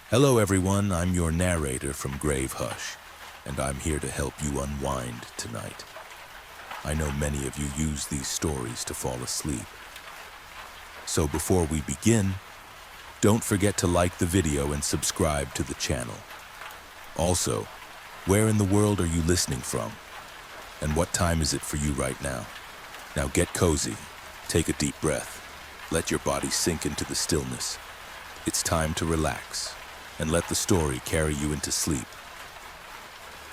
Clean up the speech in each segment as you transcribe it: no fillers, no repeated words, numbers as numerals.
Hello everyone, I'm your narrator from Grave Hush, and I'm here to help you unwind tonight. I know many of you use these stories to fall asleep. So before we begin, don't forget to like the video and subscribe to the channel. Also, where in the world are you listening from? And what time is it for you right now? Now get cozy, take a deep breath, let your body sink into the stillness. It's time to relax and let the story carry you into sleep.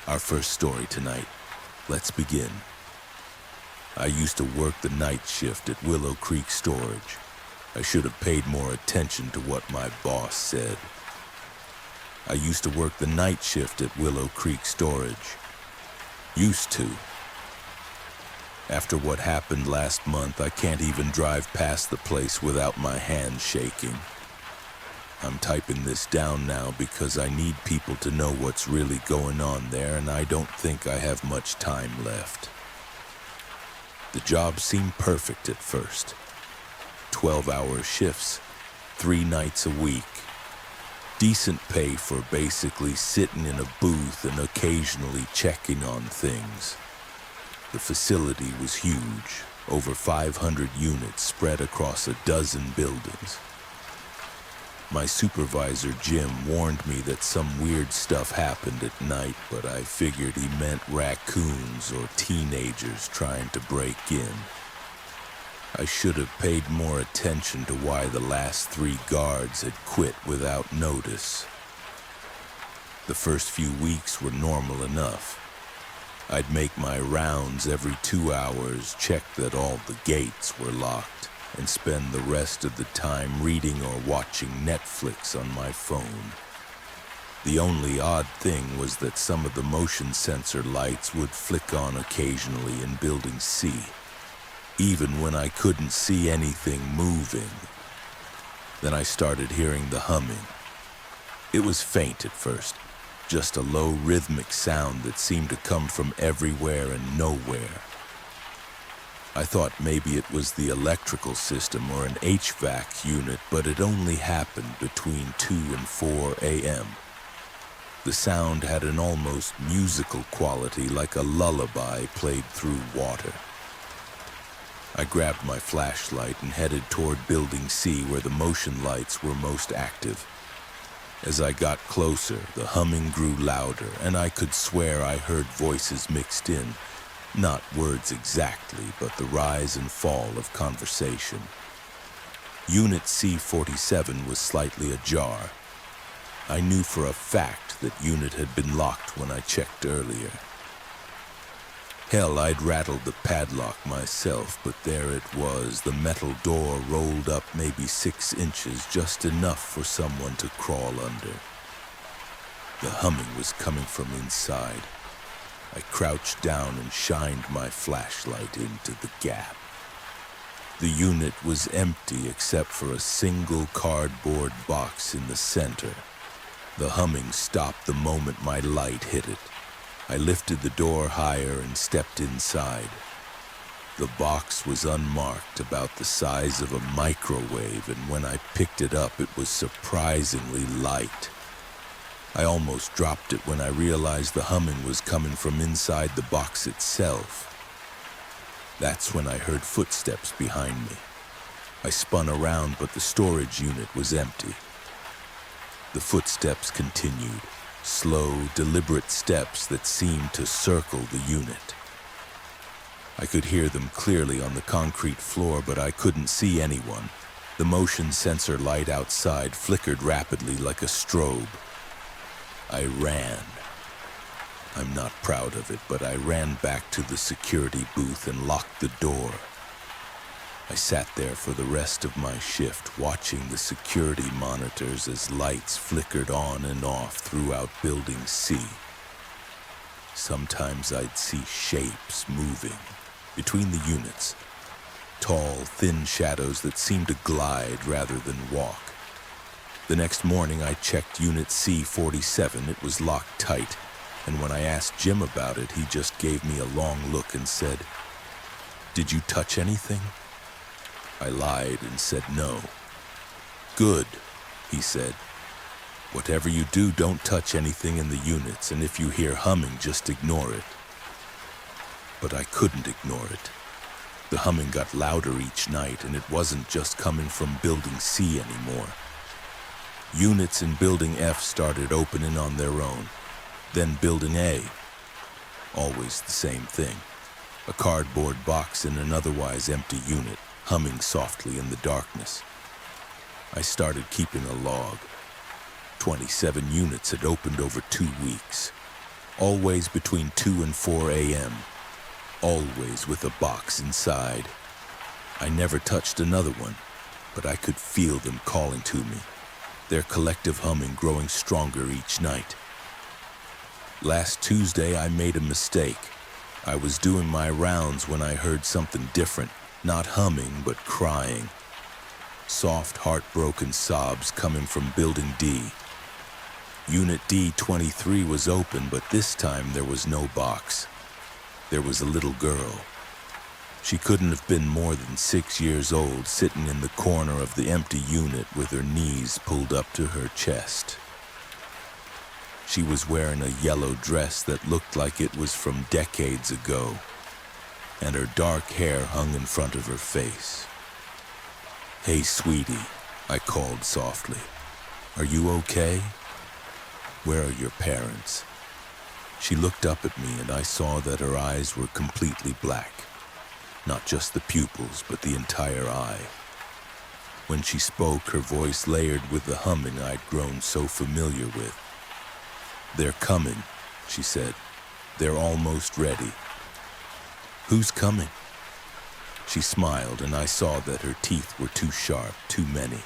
Our first story tonight. Let's begin. I used to work the night shift at Willow Creek Storage. I should have paid more attention to what my boss said. I used to work the night shift at Willow Creek Storage. Used to. After what happened last month, I can't even drive past the place without my hands shaking. I'm typing this down now because I need people to know what's really going on there, and I don't think I have much time left. The job seemed perfect at first. 12-hour shifts, 3 nights a week. Decent pay for basically sitting in a booth and occasionally checking on things. The facility was huge, over 500 units spread across a dozen buildings. My supervisor, Jim, warned me that some weird stuff happened at night, but I figured he meant raccoons or teenagers trying to break in. I should have paid more attention to why the last 3 guards had quit without notice. The first few weeks were normal enough. I'd make my rounds every 2 hours, check that all the gates were locked, and spend the rest of the time reading or watching Netflix on my phone. The only odd thing was that some of the motion sensor lights would flick on occasionally in Building C, even when I couldn't see anything moving. Then I started hearing the humming. It was faint at first, just a low rhythmic sound that seemed to come from everywhere and nowhere. I thought maybe it was the electrical system or an HVAC unit, but it only happened between 2 and 4 a.m. The sound had an almost musical quality, like a lullaby played through water. I grabbed my flashlight and headed toward Building C, where the motion lights were most active. As I got closer, the humming grew louder, and I could swear I heard voices mixed in. Not words exactly, but the rise and fall of conversation. Unit C-47 was slightly ajar. I knew for a fact that unit had been locked when I checked earlier. Hell, I'd rattled the padlock myself, but there it was, the metal door rolled up maybe 6 inches, just enough for someone to crawl under. The humming was coming from inside. I crouched down and shined my flashlight into the gap. The unit was empty except for a single cardboard box in the center. The humming stopped the moment my light hit it. I lifted the door higher and stepped inside. The box was unmarked, about the size of a microwave, and when I picked it up, it was surprisingly light. I almost dropped it when I realized the humming was coming from inside the box itself. That's when I heard footsteps behind me. I spun around, but the storage unit was empty. The footsteps continued, slow, deliberate steps that seemed to circle the unit. I could hear them clearly on the concrete floor, but I couldn't see anyone. The motion sensor light outside flickered rapidly like a strobe. I ran. I'm not proud of it, but I ran back to the security booth and locked the door. I sat there for the rest of my shift, watching the security monitors as lights flickered on and off throughout Building C. Sometimes I'd see shapes moving between the units, tall, thin shadows that seemed to glide rather than walk. The next morning, I checked Unit C-47. It was locked tight, and when I asked Jim about it, he just gave me a long look and said, "Did you touch anything?" I lied and said no. "Good," he said. Whatever you do, don't touch anything in the units, and if you hear humming, just ignore it. But I couldn't ignore it. The humming got louder each night, and it wasn't just coming from Building C anymore. Units in Building F started opening on their own. Then Building A. Always the same thing. A cardboard box in an otherwise empty unit, humming softly in the darkness. I started keeping a log. 27 units had opened over 2 weeks. Always between 2 and 4 a.m. Always with a box inside. I never touched another one, but I could feel them calling to me, their collective humming growing stronger each night. Last Tuesday, I made a mistake. I was doing my rounds when I heard something different, not humming, but crying. Soft, heartbroken sobs coming from Building D. Unit D23 was open, but this time there was no box. There was a little girl. She couldn't have been more than 6 years old, sitting in the corner of the empty unit with her knees pulled up to her chest. She was wearing a yellow dress that looked like it was from decades ago, and her dark hair hung in front of her face. "Hey, sweetie," I called softly. "Are you okay? Where are your parents?" She looked up at me, and I saw that her eyes were completely black. Not just the pupils, but the entire eye. When she spoke, her voice layered with the humming I'd grown so familiar with. "They're coming," she said. "They're almost ready." "Who's coming?" She smiled, and I saw that her teeth were too sharp, too many.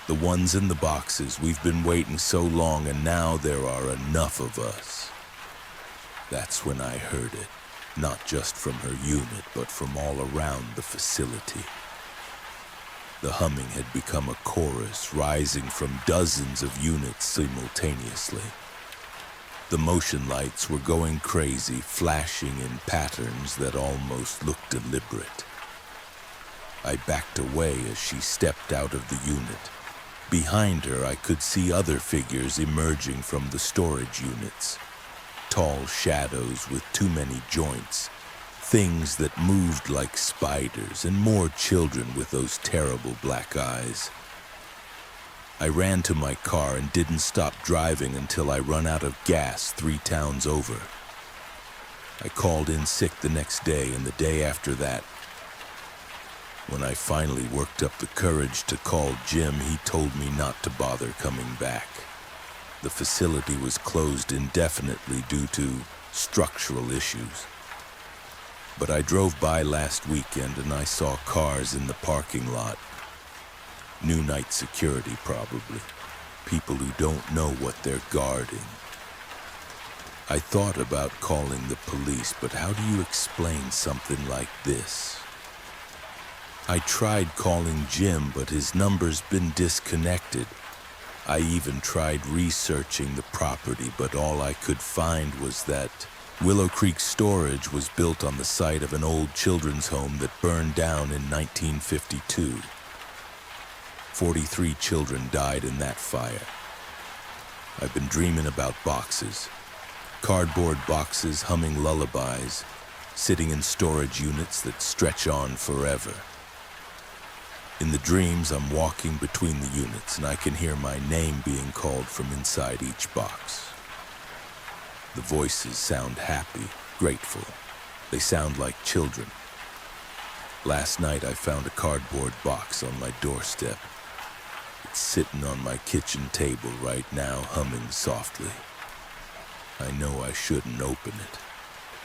"The ones in the boxes. We've been waiting so long, and now there are enough of us." That's when I heard it, not just from her unit, but from all around the facility. The humming had become a chorus, rising from dozens of units simultaneously. The motion lights were going crazy, flashing in patterns that almost looked deliberate. I backed away as she stepped out of the unit. Behind her, I could see other figures emerging from the storage units. Tall shadows with too many joints. Things that moved like spiders, and more children with those terrible black eyes. I ran to my car and didn't stop driving until I run out of gas 3 towns over. I called in sick the next day and the day after that. When I finally worked up the courage to call Jim, he told me not to bother coming back. The facility was closed indefinitely due to structural issues. But I drove by last weekend and I saw cars in the parking lot. New night security, probably. People who don't know what they're guarding. I thought about calling the police, but how do you explain something like this? I tried calling Jim, but his number's been disconnected. I even tried researching the property, but all I could find was that Willow Creek Storage was built on the site of an old children's home that burned down in 1952. 43 children died in that fire. I've been dreaming about boxes. Cardboard boxes humming lullabies, sitting in storage units that stretch on forever. In the dreams, I'm walking between the units, and I can hear my name being called from inside each box. The voices sound happy, grateful. They sound like children. Last night, I found a cardboard box on my doorstep. It's sitting on my kitchen table right now, humming softly. I know I shouldn't open it.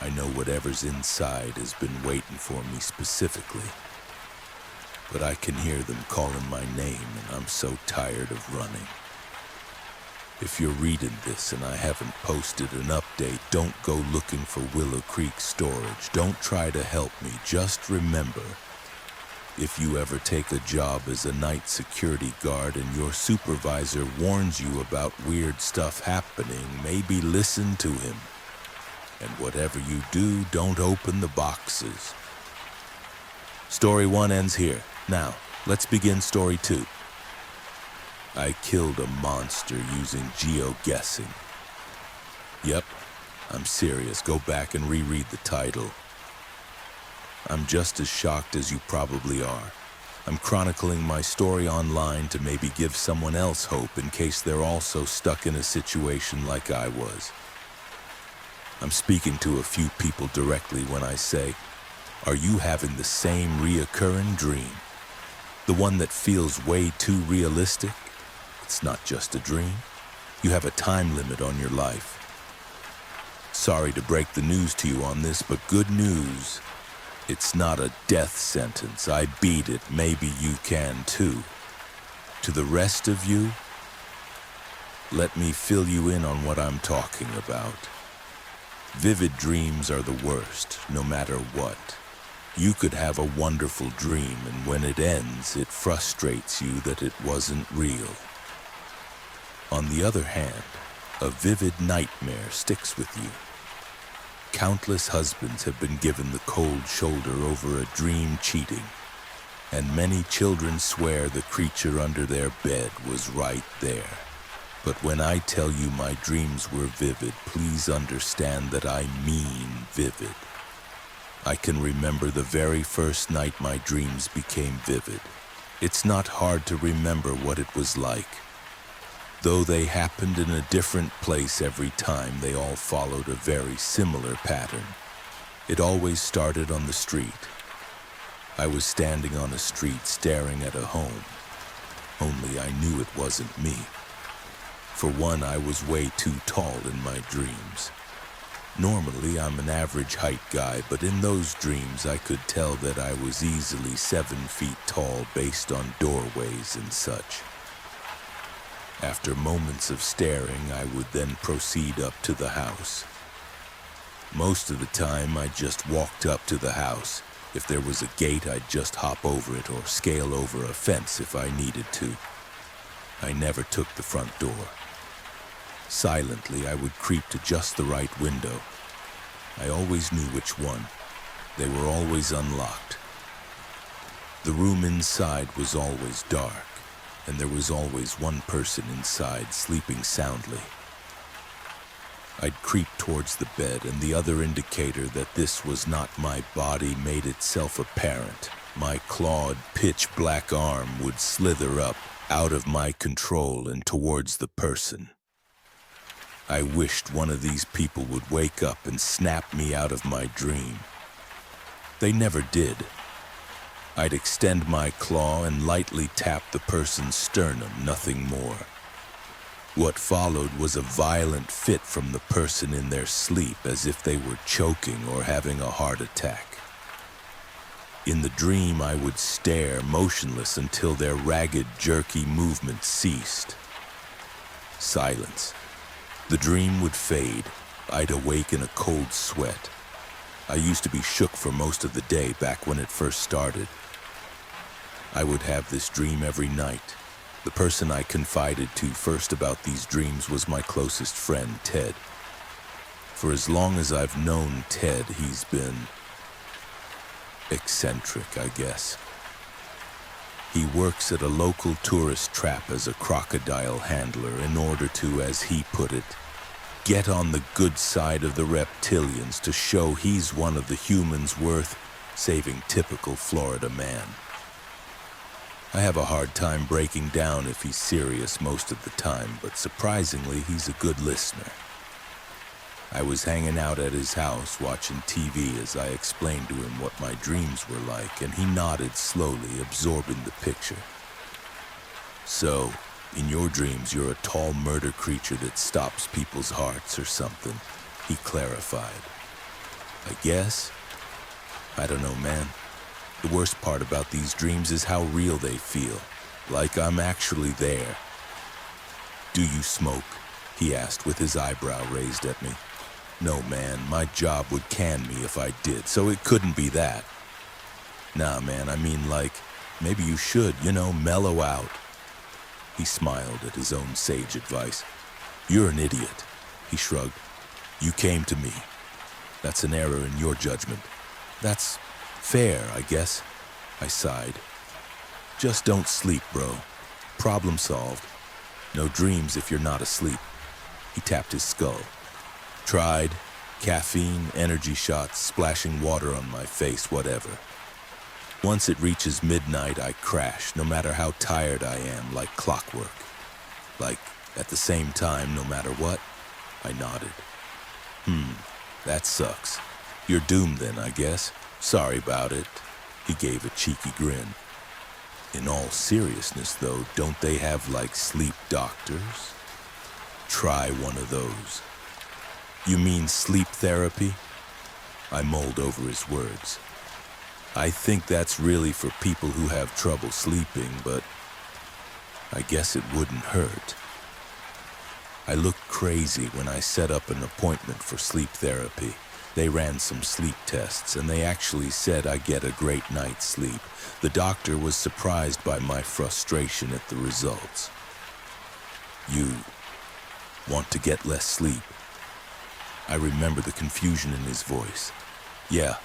I know whatever's inside has been waiting for me specifically. But I can hear them calling my name, and I'm so tired of running. If you're reading this and I haven't posted an update, don't go looking for Willow Creek Storage. Don't try to help me. Just remember, if you ever take a job as a night security guard and your supervisor warns you about weird stuff happening, maybe listen to him. And whatever you do, don't open the boxes. Story 1 ends here. Now, let's begin story 2. I killed a monster using geoguessing. Yep, I'm serious. Go back and reread the title. I'm just as shocked as you probably are. I'm chronicling my story online to maybe give someone else hope in case they're also stuck in a situation like I was. I'm speaking to a few people directly when I say, are you having the same reoccurring dream? The one that feels way too realistic? It's not just a dream. You have a time limit on your life. Sorry to break the news to you on this, but good news. It's not a death sentence. I beat it. Maybe you can too. To the rest of you, let me fill you in on what I'm talking about. Vivid dreams are the worst, no matter what. You could have a wonderful dream, and when it ends, it frustrates you that it wasn't real. On the other hand, a vivid nightmare sticks with you. Countless husbands have been given the cold shoulder over a dream cheating, and many children swear the creature under their bed was right there. But when I tell you my dreams were vivid, please understand that I mean vivid. I can remember the very first night my dreams became vivid. It's not hard to remember what it was like. Though they happened in a different place every time, they all followed a very similar pattern. It always started on the street. I was standing on a street staring at a home. Only I knew it wasn't me. For one, I was way too tall in my dreams. Normally, I'm an average height guy, but in those dreams I could tell that I was easily 7 feet tall based on doorways and such. After moments of staring, I would then proceed up to the house. Most of the time, I just walked up to the house. If there was a gate, I'd just hop over it or scale over a fence if I needed to. I never took the front door. Silently, I would creep to just the right window. I always knew which one. They were always unlocked. The room inside was always dark, and there was always one person inside sleeping soundly. I'd creep towards the bed, and the other indicator that this was not my body made itself apparent. My clawed, pitch-black arm would slither up, out of my control and towards the person. I wished one of these people would wake up and snap me out of my dream. They never did. I'd extend my claw and lightly tap the person's sternum, nothing more. What followed was a violent fit from the person in their sleep, as if they were choking or having a heart attack. In the dream, I would stare, motionless, until their ragged, jerky movements ceased. Silence. The dream would fade. I'd awake in a cold sweat. I used to be shook for most of the day back when it first started. I would have this dream every night. The person I confided to first about these dreams was my closest friend, Ted. For as long as I've known Ted, he's been eccentric, I guess. He works at a local tourist trap as a crocodile handler in order to, as he put it, get on the good side of the reptilians to show he's one of the humans worth saving typical Florida man. I have a hard time breaking down if he's serious most of the time, but surprisingly, he's a good listener. I was hanging out at his house watching TV as I explained to him what my dreams were like, and he nodded slowly, absorbing the picture. So, in your dreams, you're a tall murder creature that stops people's hearts or something, he clarified. I guess? I don't know, man. The worst part about these dreams is how real they feel, like I'm actually there. Do you smoke? He asked with his eyebrow raised at me. No, man, my job would can me if I did, so it couldn't be that. Nah, man, I mean, like, maybe you should, mellow out. He smiled at his own sage advice. You're an idiot, he shrugged. You came to me. That's an error in your judgment. That's fair, I guess, I sighed. Just don't sleep, bro. Problem solved. No dreams if you're not asleep. He tapped his skull. Tried. Caffeine, energy shots, splashing water on my face, whatever. Once it reaches midnight, I crash, no matter how tired I am, like clockwork. Like, at the same time, no matter what, I nodded. That sucks. You're doomed then, I guess. Sorry about it. He gave a cheeky grin. In all seriousness, though, don't they have, like, sleep doctors? Try one of those. You mean sleep therapy? I mulled over his words. I think that's really for people who have trouble sleeping, but I guess it wouldn't hurt. I looked crazy when I set up an appointment for sleep therapy. They ran some sleep tests, and they actually said I get a great night's sleep. The doctor was surprised by my frustration at the results. You want to get less sleep? I remember the confusion in his voice. Yeah,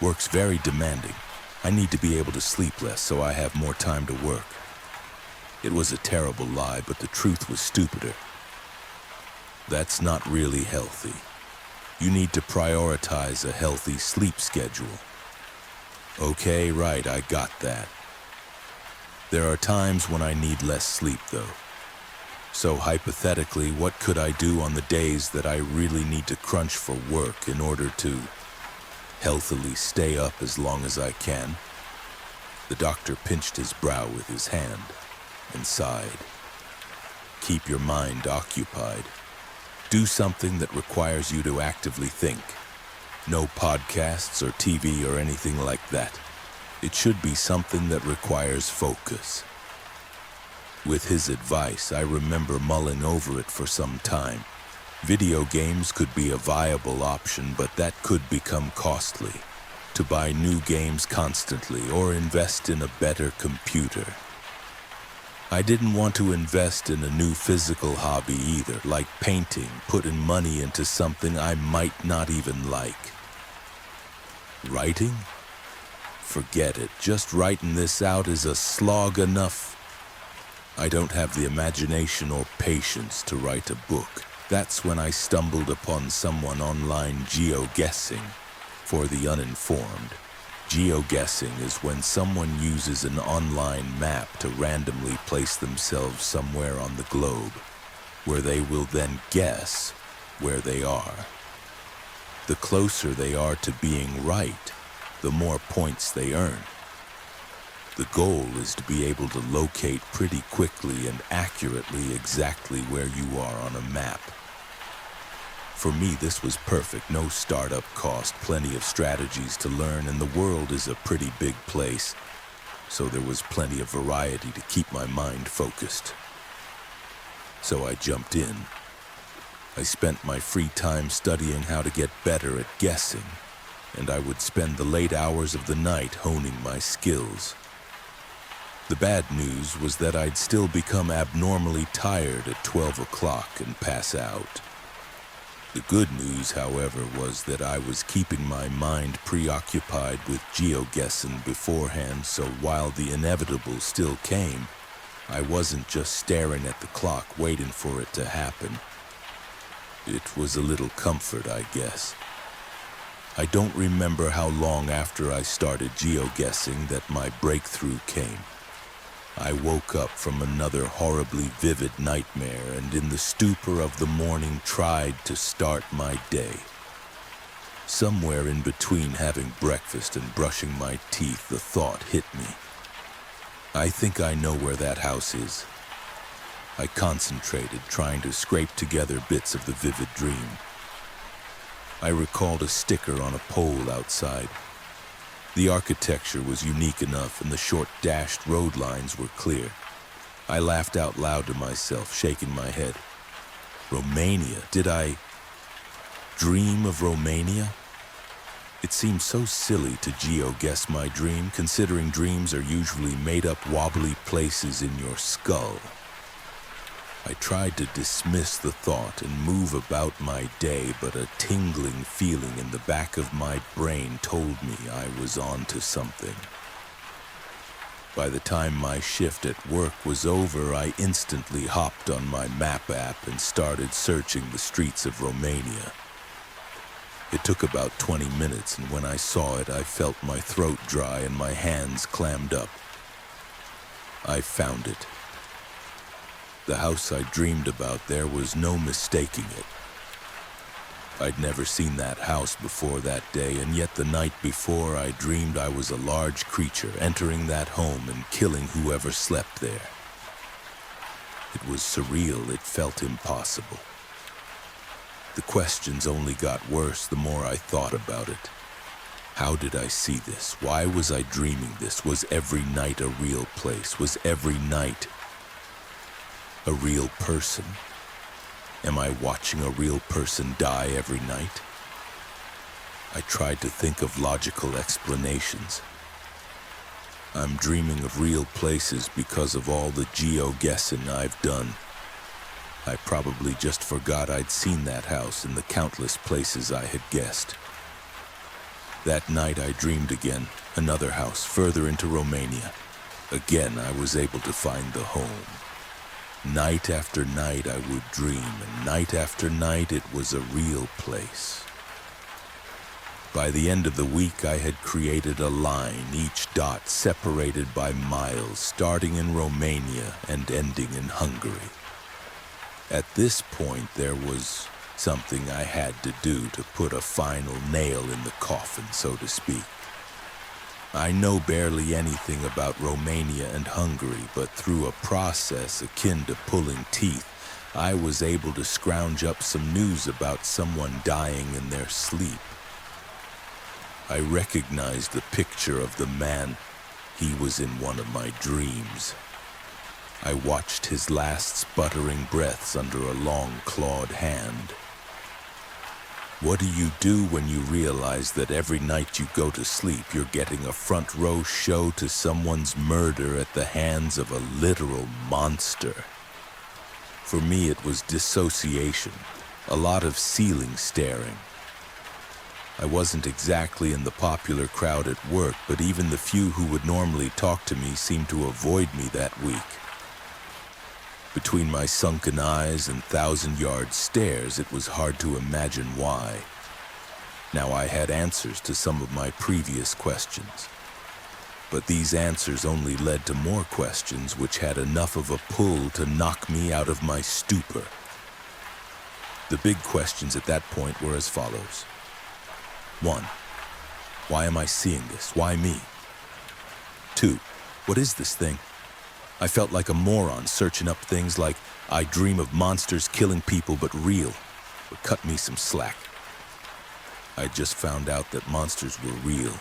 work's very demanding. I need to be able to sleep less so I have more time to work. It was a terrible lie, but the truth was stupider. That's not really healthy. You need to prioritize a healthy sleep schedule. Okay, right, I got that. There are times when I need less sleep, though. So hypothetically, what could I do on the days that I really need to crunch for work in order to healthily stay up as long as I can? The doctor pinched his brow with his hand and sighed. Keep your mind occupied. Do something that requires you to actively think. No podcasts or TV or anything like that. It should be something that requires focus. With his advice, I remember mulling over it for some time. Video games could be a viable option, but that could become costly. To buy new games constantly or invest in a better computer. I didn't want to invest in a new physical hobby either, like painting, putting money into something I might not even like. Writing? Forget it. Just writing this out is a slog enough. I don't have the imagination or patience to write a book. That's when I stumbled upon someone online geoguessing. For the uninformed, geoguessing is when someone uses an online map to randomly place themselves somewhere on the globe, where they will then guess where they are. The closer they are to being right, the more points they earn. The goal is to be able to locate pretty quickly and accurately exactly where you are on a map. For me, this was perfect. No startup cost, plenty of strategies to learn, and the world is a pretty big place, so there was plenty of variety to keep my mind focused. So I jumped in. I spent my free time studying how to get better at guessing, and I would spend the late hours of the night honing my skills. The bad news was that I'd still become abnormally tired at 12 o'clock and pass out. The good news, however, was that I was keeping my mind preoccupied with geoguessing beforehand, so while the inevitable still came, I wasn't just staring at the clock waiting for it to happen. It was a little comfort, I guess. I don't remember how long after I started geoguessing that my breakthrough came. I woke up from another horribly vivid nightmare and in the stupor of the morning tried to start my day. Somewhere in between having breakfast and brushing my teeth, the thought hit me. I think I know where that house is. I concentrated, trying to scrape together bits of the vivid dream. I recalled a sticker on a pole outside. The architecture was unique enough and the short dashed road lines were clear. I laughed out loud to myself, shaking my head. Romania? Did I dream of Romania? It seemed so silly to geo-guess my dream, considering dreams are usually made-up wobbly places in your skull. I tried to dismiss the thought and move about my day, but a tingling feeling in the back of my brain told me I was on to something. By the time my shift at work was over, I instantly hopped on my map app and started searching the streets of Romania. It took about 20 minutes, and when I saw it, I felt my throat dry and my hands clammed up. I found it. The house I dreamed about, there was no mistaking it. I'd never seen that house before that day, and yet the night before I dreamed I was a large creature entering that home and killing whoever slept there. It was surreal, it felt impossible. The questions only got worse the more I thought about it. How did I see this? Why was I dreaming this? Was every night a real place? Was every night a real person? Am I watching a real person die every night? I tried to think of logical explanations. I'm dreaming of real places because of all the geo-guessing I've done. I probably just forgot I'd seen that house in the countless places I had guessed. That night I dreamed again, another house further into Romania. Again I was able to find the home. Night after night I would dream, and night after night it was a real place. By the end of the week I had created a line, each dot separated by miles, starting in Romania and ending in Hungary. At this point there was something I had to do to put a final nail in the coffin, so to speak. I know barely anything about Romania and Hungary, but through a process akin to pulling teeth, I was able to scrounge up some news about someone dying in their sleep. I recognized the picture of the man. He was in one of my dreams. I watched his last sputtering breaths under a long clawed hand. What do you do when you realize that every night you go to sleep, you're getting a front row show to someone's murder at the hands of a literal monster? For me, it was dissociation, a lot of ceiling staring. I wasn't exactly in the popular crowd at work, but even the few who would normally talk to me seemed to avoid me that week. Between my sunken eyes and thousand-yard stares, it was hard to imagine why. Now I had answers to some of my previous questions. But these answers only led to more questions which had enough of a pull to knock me out of my stupor. The big questions at that point were as follows. 1. Why am I seeing this? Why me? 2. What is this thing? I felt like a moron searching up things like, I dream of monsters killing people but real, but cut me some slack. I just found out that monsters were real.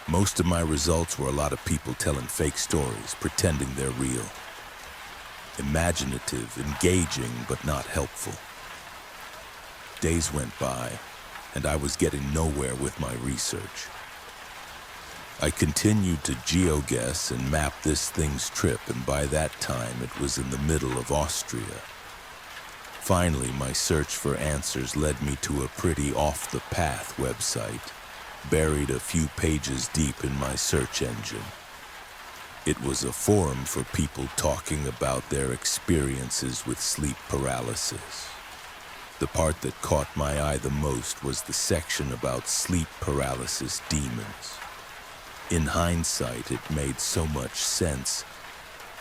Most of my results were a lot of people telling fake stories, pretending they're real. Imaginative, engaging, but not helpful. Days went by, and I was getting nowhere with my research. I continued to geoguess and map this thing's trip, and by that time it was in the middle of Austria. Finally, my search for answers led me to a pretty off-the-path website, buried a few pages deep in my search engine. It was a forum for people talking about their experiences with sleep paralysis. The part that caught my eye the most was the section about sleep paralysis demons. In hindsight, it made so much sense.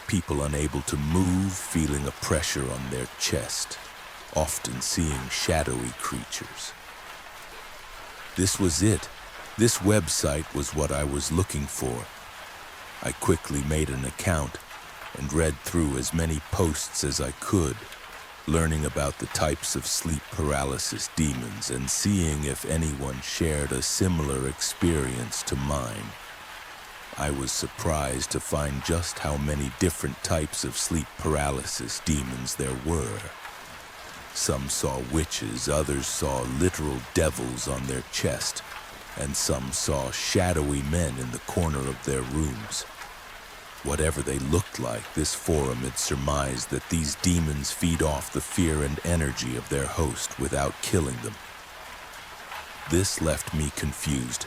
People unable to move, feeling a pressure on their chest, often seeing shadowy creatures. This was it. This website was what I was looking for. I quickly made an account and read through as many posts as I could, learning about the types of sleep paralysis demons and seeing if anyone shared a similar experience to mine. I was surprised to find just how many different types of sleep paralysis demons there were. Some saw witches, others saw literal devils on their chest, and some saw shadowy men in the corner of their rooms. Whatever they looked like, this forum had surmised that these demons feed off the fear and energy of their host without killing them. This left me confused.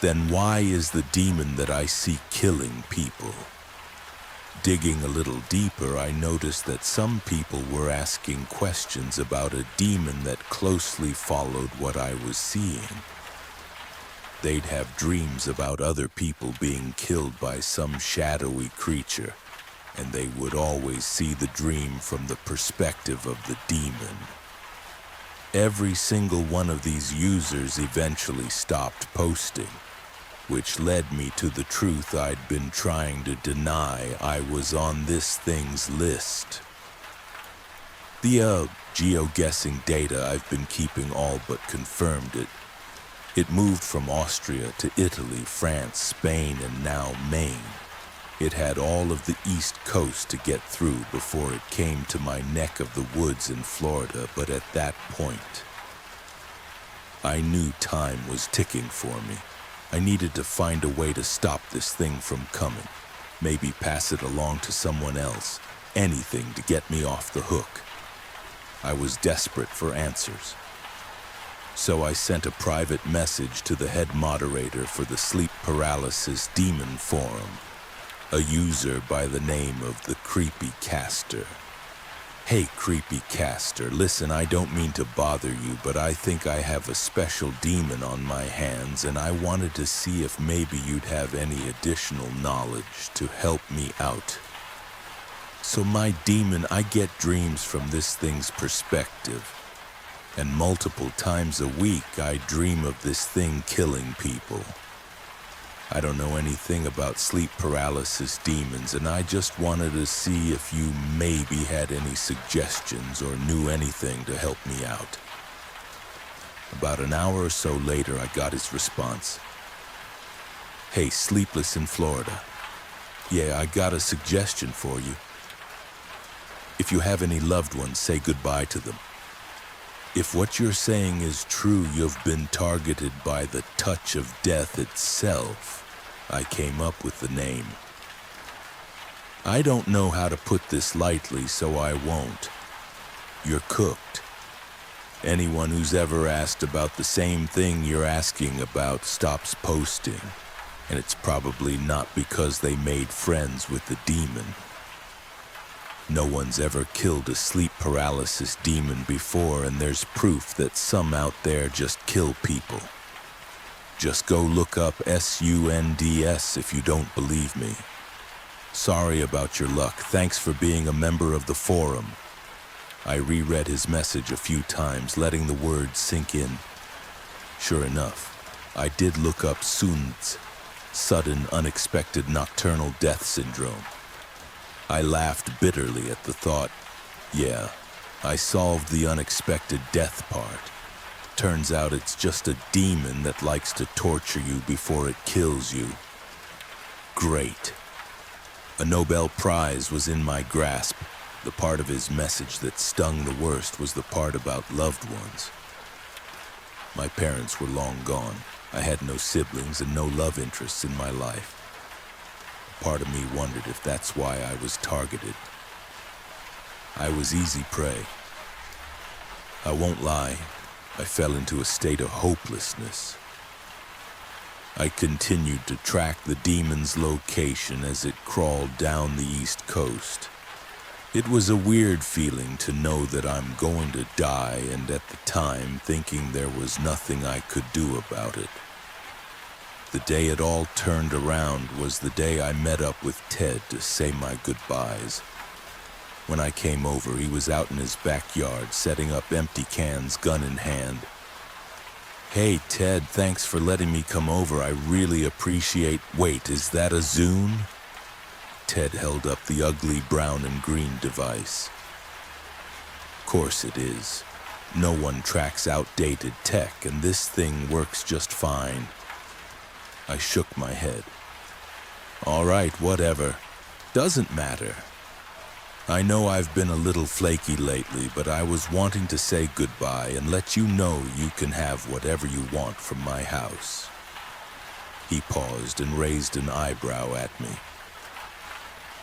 Then why is the demon that I see killing people? Digging a little deeper, I noticed that some people were asking questions about a demon that closely followed what I was seeing. They'd have dreams about other people being killed by some shadowy creature, and they would always see the dream from the perspective of the demon. Every single one of these users eventually stopped posting, which led me to the truth I'd been trying to deny. I was on this thing's list. The geoguessing data I've been keeping all but confirmed it. It moved from Austria to Italy, France, Spain, and now Maine. It had all of the East Coast to get through before it came to my neck of the woods in Florida, but at that point, I knew time was ticking for me. I needed to find a way to stop this thing from coming. Maybe pass it along to someone else. Anything to get me off the hook. I was desperate for answers. So I sent a private message to the head moderator for the Sleep Paralysis Demon Forum, a user by the name of the Creepy Caster. Hey, Creepy Caster, listen, I don't mean to bother you, but I think I have a special demon on my hands, and I wanted to see if maybe you'd have any additional knowledge to help me out. So my demon, I get dreams from this thing's perspective, and multiple times a week I dream of this thing killing people. I don't know anything about sleep paralysis demons, and I just wanted to see if you maybe had any suggestions or knew anything to help me out. About an hour or so later, I got his response. Hey, Sleepless in Florida. Yeah, I got a suggestion for you. If you have any loved ones, say goodbye to them. If what you're saying is true, you've been targeted by the touch of death itself. I came up with the name. I don't know how to put this lightly, so I won't. You're cooked. Anyone who's ever asked about the same thing you're asking about stops posting, and it's probably not because they made friends with the demon. No one's ever killed a sleep paralysis demon before, and there's proof that some out there just kill people. Just go look up SUNDS if you don't believe me. Sorry about your luck. Thanks for being a member of the forum. I reread his message a few times, letting the words sink in. Sure enough, I did look up SUNDS, sudden unexpected nocturnal death syndrome. I laughed bitterly at the thought. Yeah, I solved the unexpected death part. Turns out it's just a demon that likes to torture you before it kills you. Great. A Nobel Prize was in my grasp. The part of his message that stung the worst was the part about loved ones. My parents were long gone. I had no siblings and no love interests in my life. Part of me wondered if that's why I was targeted. I was easy prey. I won't lie, I fell into a state of hopelessness. I continued to track the demon's location as it crawled down the East Coast. It was a weird feeling to know that I'm going to die, and at the time thinking there was nothing I could do about it. The day it all turned around was the day I met up with Ted to say my goodbyes. When I came over, he was out in his backyard setting up empty cans, gun in hand. Hey, Ted, thanks for letting me come over. I really appreciate... Wait, is that a Zune? Ted held up the ugly brown and green device. Course it is. No one tracks outdated tech, and this thing works just fine. I shook my head. All right, whatever. Doesn't matter. I know I've been a little flaky lately, but I was wanting to say goodbye and let you know you can have whatever you want from my house. He paused and raised an eyebrow at me.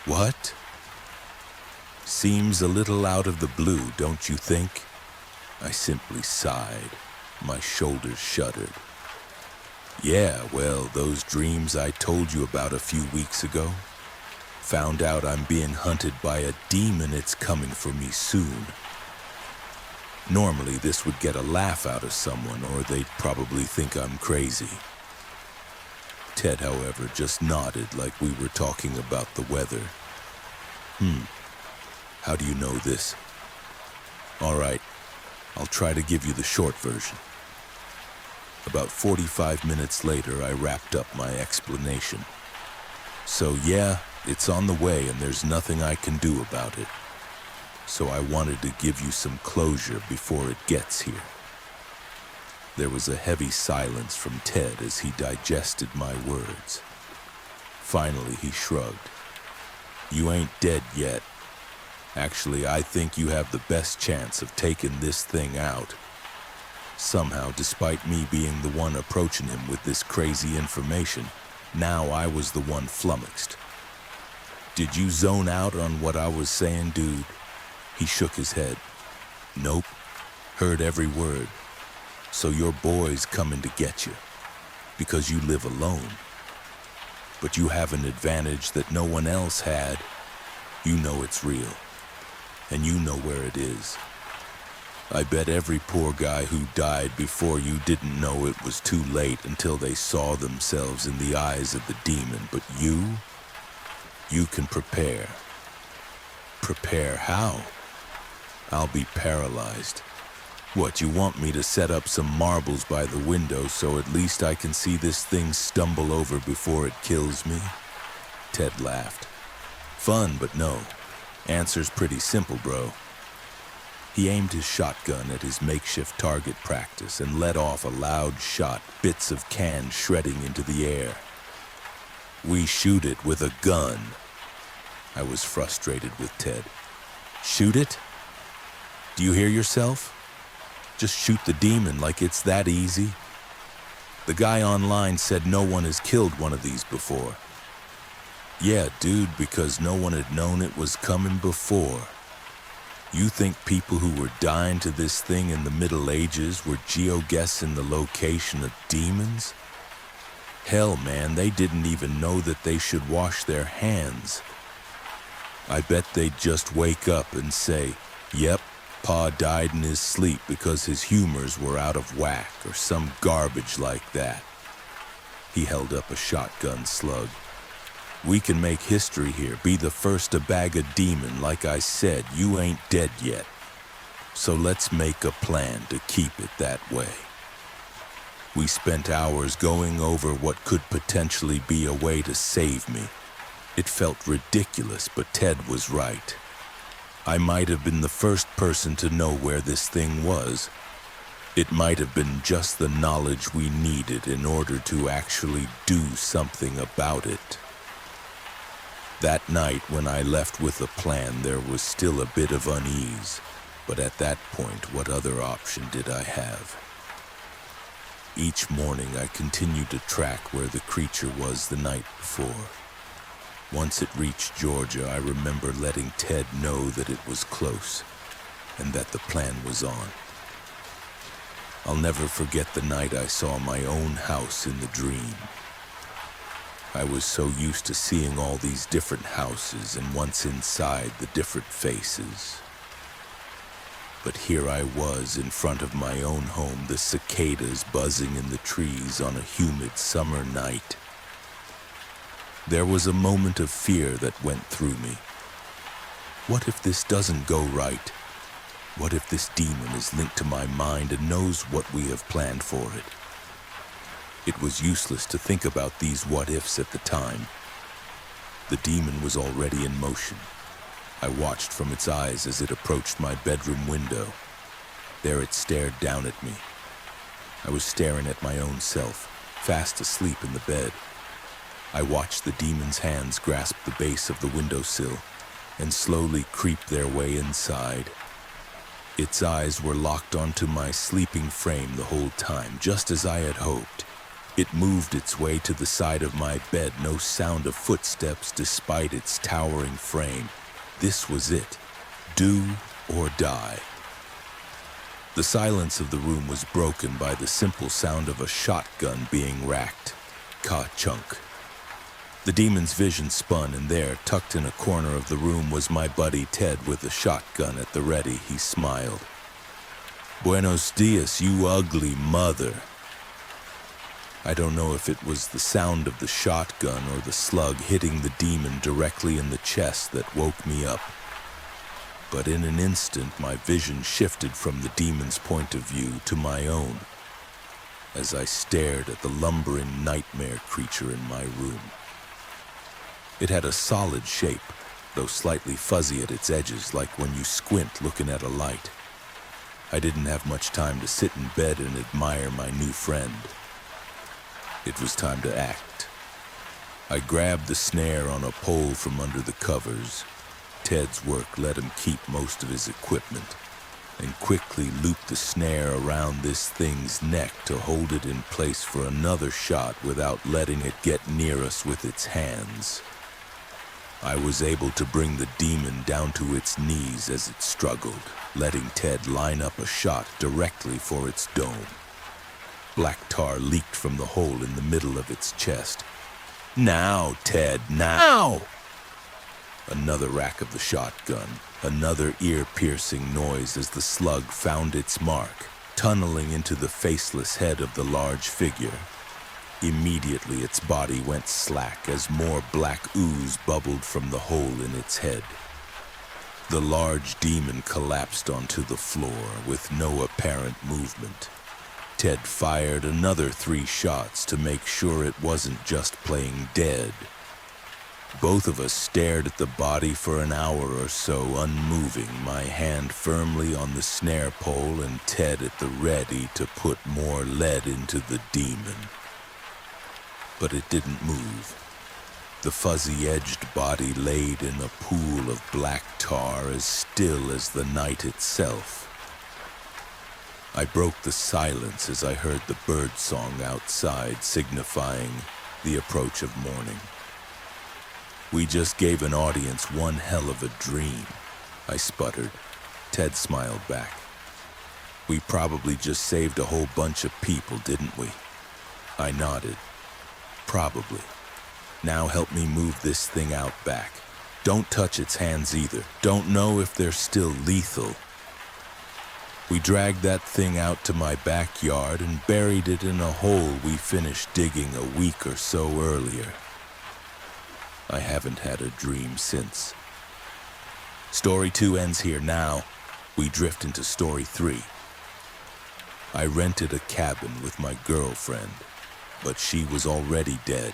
What? Seems a little out of the blue, don't you think? I simply sighed. My shoulders shuddered. Yeah, well, those dreams I told you about a few weeks ago. Found out I'm being hunted by a demon. It's coming for me soon. Normally, this would get a laugh out of someone, or they'd probably think I'm crazy. Ted, however, just nodded like we were talking about the weather. How do you know this? All right, I'll try to give you the short version. About 45 minutes later, I wrapped up my explanation. So yeah, it's on the way and there's nothing I can do about it. So I wanted to give you some closure before it gets here. There was a heavy silence from Ted as he digested my words. Finally, he shrugged. You ain't dead yet. Actually, I think you have the best chance of taking this thing out. Somehow, despite me being the one approaching him with this crazy information, now I was the one flummoxed. Did you zone out on what I was saying, dude? He shook his head. Nope. Heard every word. So your boy's coming to get you. Because you live alone. But you have an advantage that no one else had. You know it's real. And you know where it is. I bet every poor guy who died before you didn't know it was too late until they saw themselves in the eyes of the demon. But you can prepare. Prepare how? I'll be paralyzed. What, you want me to set up some marbles by the window so at least I can see this thing stumble over before it kills me? Ted laughed. Fun, but no. Answer's pretty simple, bro. He aimed his shotgun at his makeshift target practice and let off a loud shot, bits of can shredding into the air. We shoot it with a gun. I was frustrated with Ted. Shoot it? Do you hear yourself? Just shoot the demon like it's that easy. The guy online said no one has killed one of these before. Yeah, dude, because no one had known it was coming before. You think people who were dying to this thing in the Middle Ages were geoguessing the location of demons? Hell, man, they didn't even know that they should wash their hands. I bet they'd just wake up and say, yep, Pa died in his sleep because his humors were out of whack or some garbage like that. He held up a shotgun slug. We can make history here, be the first to bag a demon. Like I said, you ain't dead yet. So let's make a plan to keep it that way. We spent hours going over what could potentially be a way to save me. It felt ridiculous, but Ted was right. I might have been the first person to know where this thing was. It might have been just the knowledge we needed in order to actually do something about it. That night, when I left with a plan, there was still a bit of unease. But at that point, what other option did I have? Each morning, I continued to track where the creature was the night before. Once it reached Georgia, I remember letting Ted know that it was close and that the plan was on. I'll never forget the night I saw my own house in the dream. I was so used to seeing all these different houses and once inside the different faces. But here I was in front of my own home, the cicadas buzzing in the trees on a humid summer night. There was a moment of fear that went through me. What if this doesn't go right? What if this demon is linked to my mind and knows what we have planned for it? It was useless to think about these what-ifs at the time. The demon was already in motion. I watched from its eyes as it approached my bedroom window. There it stared down at me. I was staring at my own self, fast asleep in the bed. I watched the demon's hands grasp the base of the windowsill and slowly creep their way inside. Its eyes were locked onto my sleeping frame the whole time, just as I had hoped. It moved its way to the side of my bed, no sound of footsteps despite its towering frame. This was it. Do or die. The silence of the room was broken by the simple sound of a shotgun being racked. Ka-chunk. The demon's vision spun, and there, tucked in a corner of the room, was my buddy Ted with a shotgun at the ready. He smiled. "Buenos dias, you ugly mother." I don't know if it was the sound of the shotgun or the slug hitting the demon directly in the chest that woke me up. But in an instant, my vision shifted from the demon's point of view to my own, as I stared at the lumbering nightmare creature in my room. It had a solid shape, though slightly fuzzy at its edges, like when you squint looking at a light. I didn't have much time to sit in bed and admire my new friend. It was time to act. I grabbed the snare on a pole from under the covers. Ted's work let him keep most of his equipment, and quickly looped the snare around this thing's neck to hold it in place for another shot without letting it get near us with its hands. I was able to bring the demon down to its knees as it struggled, letting Ted line up a shot directly for its dome. Black tar leaked from the hole in the middle of its chest. "Now, Ted, now!" Another rack of the shotgun, another ear-piercing noise as the slug found its mark, tunneling into the faceless head of the large figure. Immediately its body went slack as more black ooze bubbled from the hole in its head. The large demon collapsed onto the floor with no apparent movement. Ted fired another 3 shots to make sure it wasn't just playing dead. Both of us stared at the body for an hour or so, unmoving, my hand firmly on the snare pole and Ted at the ready to put more lead into the demon. But it didn't move. The fuzzy-edged body laid in a pool of black tar as still as the night itself. I broke the silence as I heard the bird song outside, signifying the approach of morning. "We just gave an audience one hell of a dream," I sputtered. Ted smiled back. "We probably just saved a whole bunch of people, didn't we?" I nodded. "Probably. Now help me move this thing out back. Don't touch its hands either. Don't know if they're still lethal." We dragged that thing out to my backyard and buried it in a hole we finished digging a week or so earlier. I haven't had a dream since. Story 2 ends here now. We drift into story 3. I rented a cabin with my girlfriend, but she was already dead.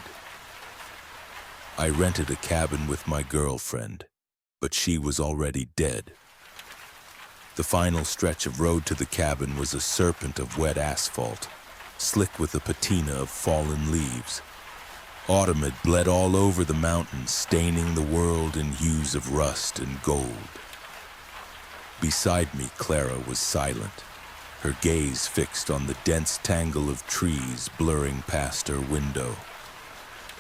I rented a cabin with my girlfriend, but she was already dead. The final stretch of road to the cabin was a serpent of wet asphalt, slick with a patina of fallen leaves. Autumn had bled all over the mountains, staining the world in hues of rust and gold. Beside me, Clara was silent, her gaze fixed on the dense tangle of trees blurring past her window.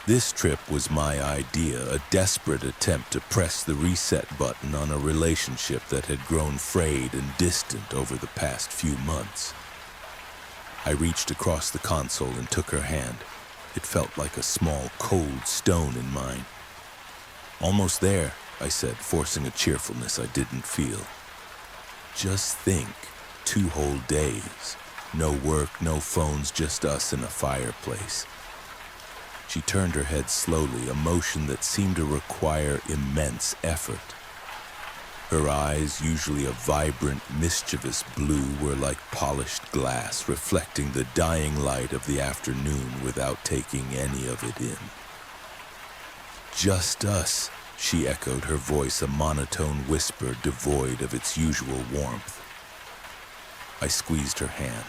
This trip was my idea, a desperate attempt to press the reset button on a relationship that had grown frayed and distant over the past few months. I reached across the console and took her hand. It felt like a small, cold stone in mine. "Almost there," I said, forcing a cheerfulness I didn't feel. "Just think, 2 whole days. No work, no phones, just us in a fireplace." She turned her head slowly, a motion that seemed to require immense effort. Her eyes, usually a vibrant, mischievous blue, were like polished glass, reflecting the dying light of the afternoon without taking any of it in. "Just us," she echoed, her voice a monotone whisper devoid of its usual warmth. I squeezed her hand.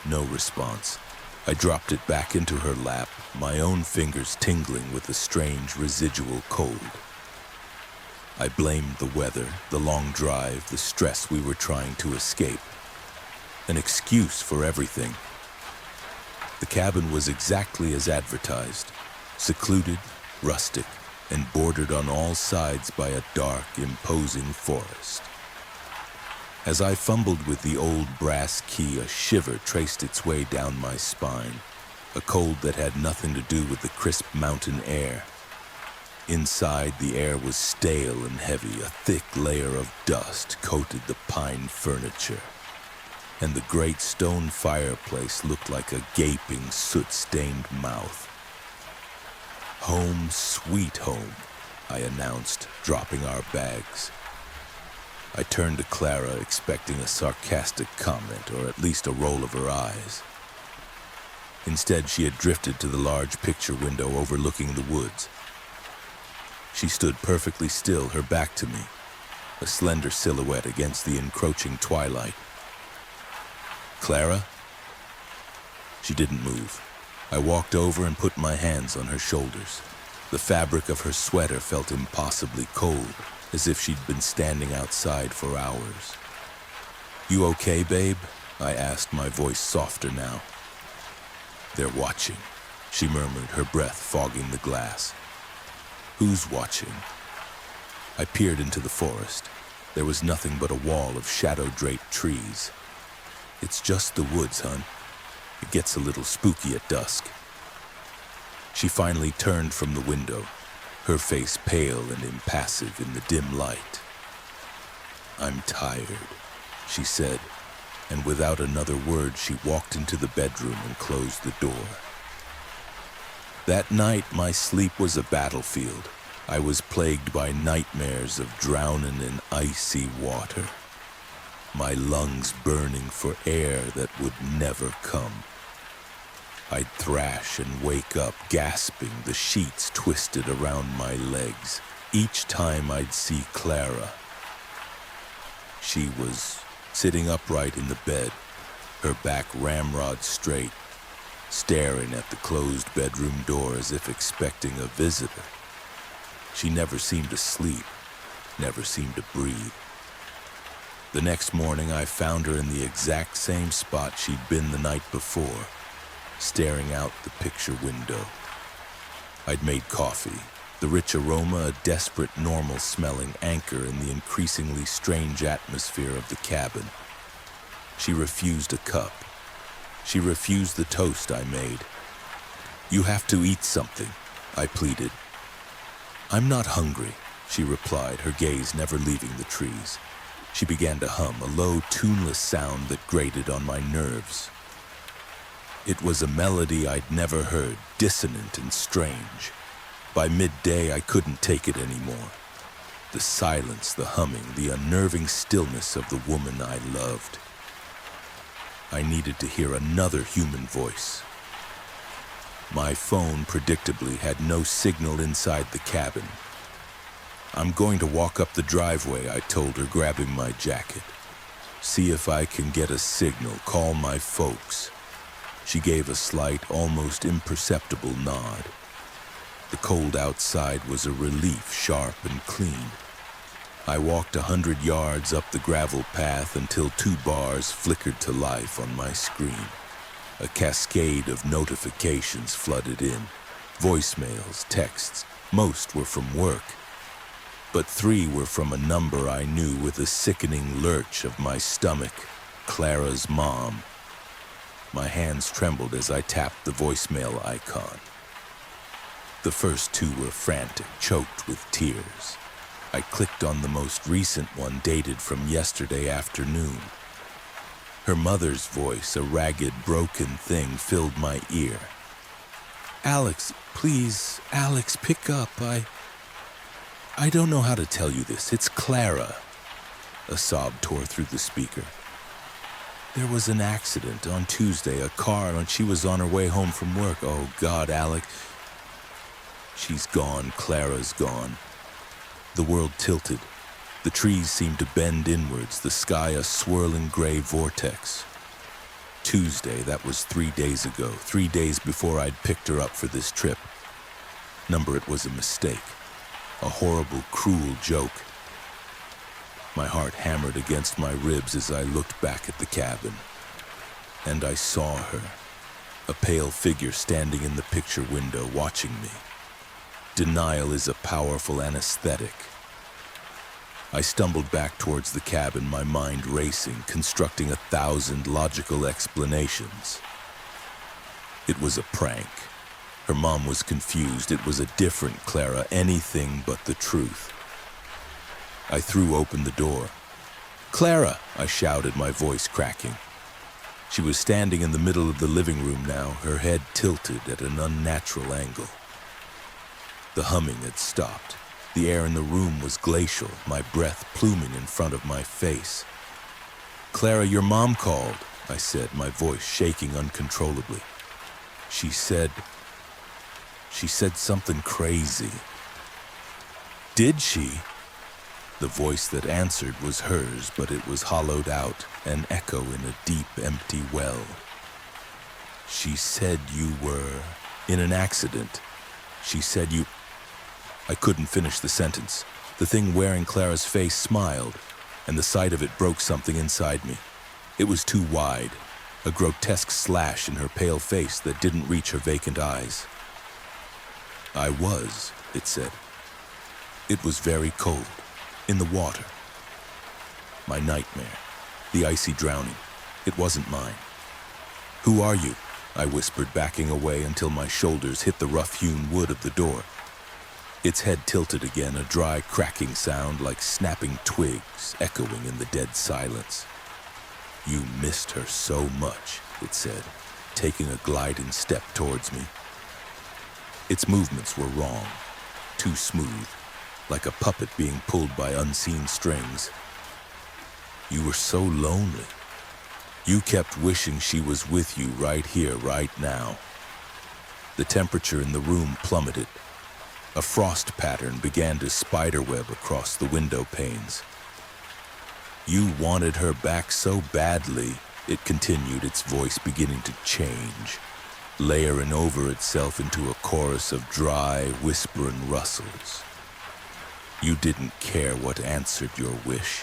No response. I dropped it back into her lap, my own fingers tingling with a strange residual cold. I blamed the weather, the long drive, the stress we were trying to escape. An excuse for everything. The cabin was exactly as advertised, secluded, rustic, and bordered on all sides by a dark, imposing forest. As I fumbled with the old brass key, a shiver traced its way down my spine, a cold that had nothing to do with the crisp mountain air. Inside, the air was stale and heavy. A thick layer of dust coated the pine furniture, and the great stone fireplace looked like a gaping, soot-stained mouth. "Home, sweet home," I announced, dropping our bags. I turned to Clara, expecting a sarcastic comment or at least a roll of her eyes. Instead, she had drifted to the large picture window overlooking the woods. She stood perfectly still, her back to me, a slender silhouette against the encroaching twilight. "Clara?" She didn't move. I walked over and put my hands on her shoulders. The fabric of her sweater felt impossibly cold, as if she'd been standing outside for hours. "You okay, babe?" I asked, my voice softer now. "They're watching," she murmured, her breath fogging the glass. "Who's watching?" I peered into the forest. There was nothing but a wall of shadow-draped trees. "It's just the woods, hon. It gets a little spooky at dusk." She finally turned from the window, her face pale and impassive in the dim light. "I'm tired," she said, and without another word she walked into the bedroom and closed the door. That night, my sleep was a battlefield. I was plagued by nightmares of drowning in icy water, my lungs burning for air that would never come. I'd thrash and wake up gasping, the sheets twisted around my legs. Each time I'd see Clara. She was sitting upright in the bed, her back ramrod straight, staring at the closed bedroom door as if expecting a visitor. She never seemed to sleep, never seemed to breathe. The next morning, I found her in the exact same spot she'd been the night before, staring out the picture window. I'd made coffee, the rich aroma a desperate, normal-smelling anchor in the increasingly strange atmosphere of the cabin. She refused a cup. She refused the toast I made. "You have to eat something," I pleaded. "I'm not hungry," she replied, her gaze never leaving the trees. She began to hum, a low, tuneless sound that grated on my nerves. It was a melody I'd never heard, dissonant and strange. By midday, I couldn't take it anymore. The silence, the humming, the unnerving stillness of the woman I loved. I needed to hear another human voice. My phone, predictably, had no signal inside the cabin. "I'm going to walk up the driveway," I told her, grabbing my jacket. "See if I can get a signal, call my folks." She gave a slight, almost imperceptible nod. The cold outside was a relief, sharp and clean. I walked 100 yards up the gravel path until 2 bars flickered to life on my screen. A cascade of notifications flooded in. Voicemails, texts, most were from work. But 3 were from a number I knew with a sickening lurch of my stomach, Clara's mom. My hands trembled as I tapped the voicemail icon. The first 2 were frantic, choked with tears. I clicked on the most recent one, dated from yesterday afternoon. Her mother's voice, a ragged, broken thing, filled my ear. "Alex, please, Alex, pick up. I don't know how to tell you this. It's Clara." A sob tore through the speaker. "There was an accident on Tuesday, a car, and she was on her way home from work. Oh, God, Alex. She's gone. Clara's gone." The world tilted. The trees seemed to bend inwards, the sky a swirling gray vortex. Tuesday, that was 3 days ago, 3 days before I'd picked her up for this trip. Number, it was a mistake. A horrible, cruel joke. My heart hammered against my ribs as I looked back at the cabin. And I saw her, a pale figure standing in the picture window watching me. Denial is a powerful anesthetic. I stumbled back towards the cabin, my mind racing, constructing 1,000 logical explanations. It was a prank. Her mom was confused. It was a different Clara, anything but the truth. I threw open the door. "Clara!" I shouted, my voice cracking. She was standing in the middle of the living room now, her head tilted at an unnatural angle. The humming had stopped. The air in the room was glacial, my breath pluming in front of my face. "Clara, your mom called," I said, my voice shaking uncontrollably. She said something crazy." "Did she?" The voice that answered was hers, but it was hollowed out, an echo in a deep, empty well. "She said you were in an accident. She said you..." I couldn't finish the sentence. The thing wearing Clara's face smiled, and the sight of it broke something inside me. It was too wide, a grotesque slash in her pale face that didn't reach her vacant eyes. "I was," it said. "It was very cold, in the water. My nightmare, the icy drowning, it wasn't mine." "Who are you?" I whispered, backing away until my shoulders hit the rough-hewn wood of the door. Its head tilted again, a dry, cracking sound like snapping twigs echoing in the dead silence. "You missed her so much," it said, taking a gliding step towards me. Its movements were wrong, too smooth, like a puppet being pulled by unseen strings. "You were so lonely. You kept wishing she was with you right here, right now." The temperature in the room plummeted. A frost pattern began to spiderweb across the window panes. "You wanted her back so badly," it continued, its voice beginning to change, layering over itself into a chorus of dry, whispering rustles. "You didn't care what answered your wish."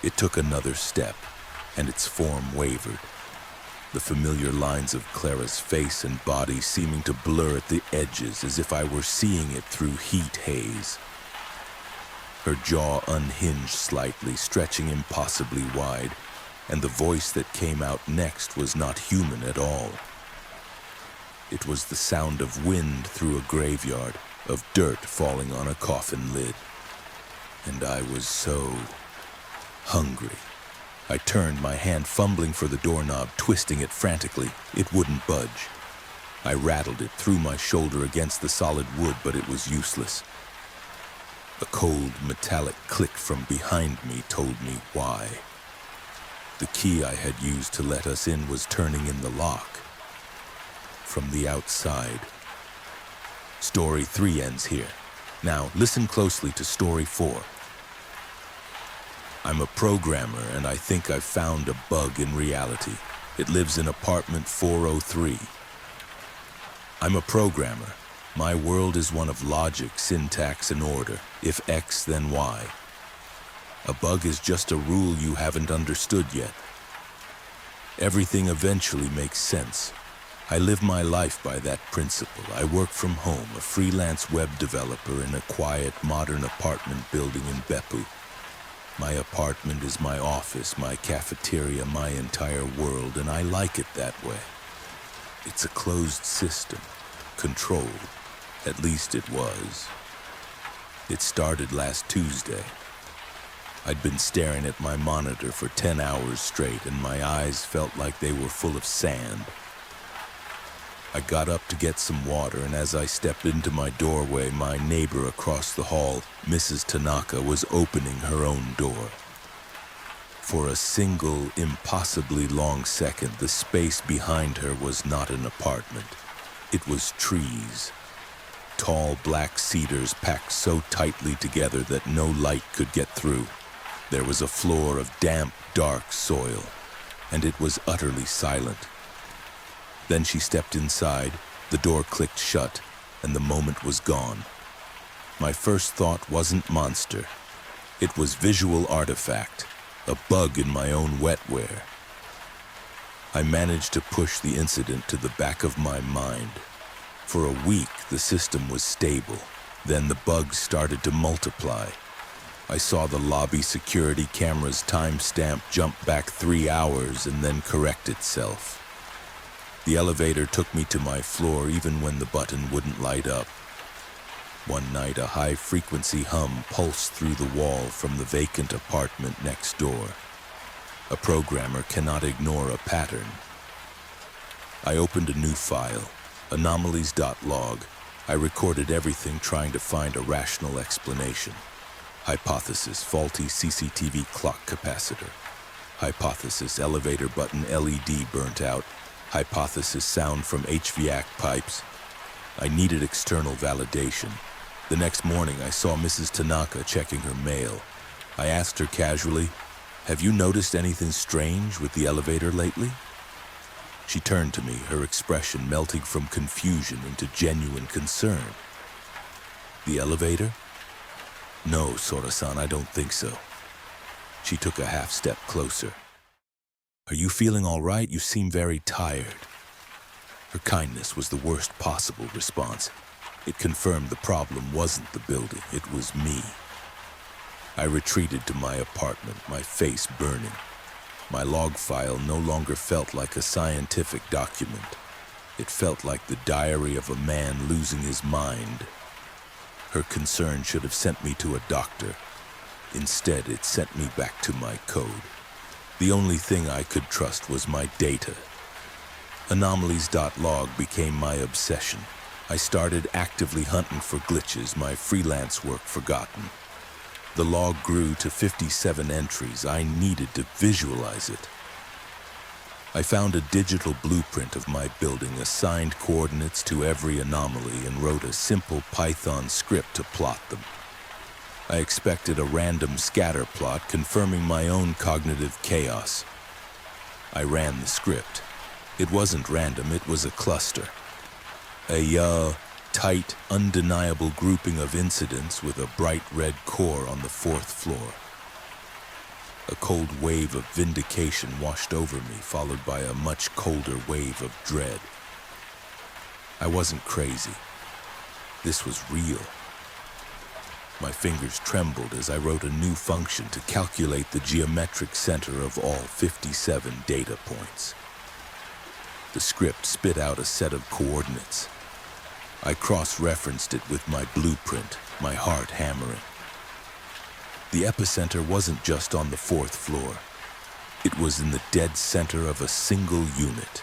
It took another step, and its form wavered, the familiar lines of Clara's face and body seeming to blur at the edges as if I were seeing it through heat haze. Her jaw unhinged slightly, stretching impossibly wide, and the voice that came out next was not human at all. It was the sound of wind through a graveyard, of dirt falling on a coffin lid. And I was so hungry. I turned, my hand fumbling for the doorknob, twisting it frantically. It wouldn't budge. I rattled it, threw my shoulder against the solid wood, but it was useless. A cold, metallic click from behind me told me why. The key I had used to let us in was turning in the lock. From the outside. Story 3 ends here. Now, listen closely to Story 4. I'm a programmer, and I think I've found a bug in reality. It lives in apartment 403. I'm a programmer. My world is one of logic, syntax, and order. If X, then Y. A bug is just a rule you haven't understood yet. Everything eventually makes sense. I live my life by that principle. I work from home, a freelance web developer in a quiet, modern apartment building in Beppu. My apartment is my office, my cafeteria, my entire world, and I like it that way. It's a closed system, controlled. At least it was. It started last Tuesday. I'd been staring at my monitor for 10 hours straight, and my eyes felt like they were full of sand. I got up to get some water, and as I stepped into my doorway, my neighbor across the hall, Mrs. Tanaka, was opening her own door. For a single, impossibly long second, the space behind her was not an apartment. It was trees. Tall black cedars packed so tightly together that no light could get through. There was a floor of damp, dark soil, and it was utterly silent. Then she stepped inside, the door clicked shut, and the moment was gone. My first thought wasn't monster. It was visual artifact, a bug in my own wetware. I managed to push the incident to the back of my mind. For a week, the system was stable. Then the bugs started to multiply. I saw the lobby security camera's timestamp jump back 3 hours and then correct itself. The elevator took me to my floor even when the button wouldn't light up. One night, a high-frequency hum pulsed through the wall from the vacant apartment next door. A programmer cannot ignore a pattern. I opened a new file, anomalies.log. I recorded everything trying to find a rational explanation. Hypothesis, faulty CCTV clock capacitor. Hypothesis, elevator button LED burnt out. Hypothesis, sound from HVAC pipes. I needed external validation. The next morning, I saw Mrs. Tanaka checking her mail. I asked her casually, "Have you noticed anything strange with the elevator lately?" She turned to me, her expression melting from confusion into genuine concern. "The elevator?" "No, Sora-san, I don't think so." She took a half step closer. "Are you feeling all right? You seem very tired." Her kindness was the worst possible response. It confirmed the problem wasn't the building, it was me. I retreated to my apartment, my face burning. My log file no longer felt like a scientific document. It felt like the diary of a man losing his mind. Her concern should have sent me to a doctor. Instead, it sent me back to my code. The only thing I could trust was my data. Anomalies.log became my obsession. I started actively hunting for glitches, my freelance work forgotten. The log grew to 57 entries. I needed to visualize it. I found a digital blueprint of my building, assigned coordinates to every anomaly, and wrote a simple Python script to plot them. I expected a random scatter plot confirming my own cognitive chaos. I ran the script. It wasn't random, it was a cluster. A tight, undeniable grouping of incidents with a bright red core on the 4th floor. A cold wave of vindication washed over me, followed by a much colder wave of dread. I wasn't crazy. This was real. My fingers trembled as I wrote a new function to calculate the geometric center of all 57 data points. The script spit out a set of coordinates. I cross-referenced it with my blueprint, my heart hammering. The epicenter wasn't just on the 4th floor. It was in the dead center of a single unit.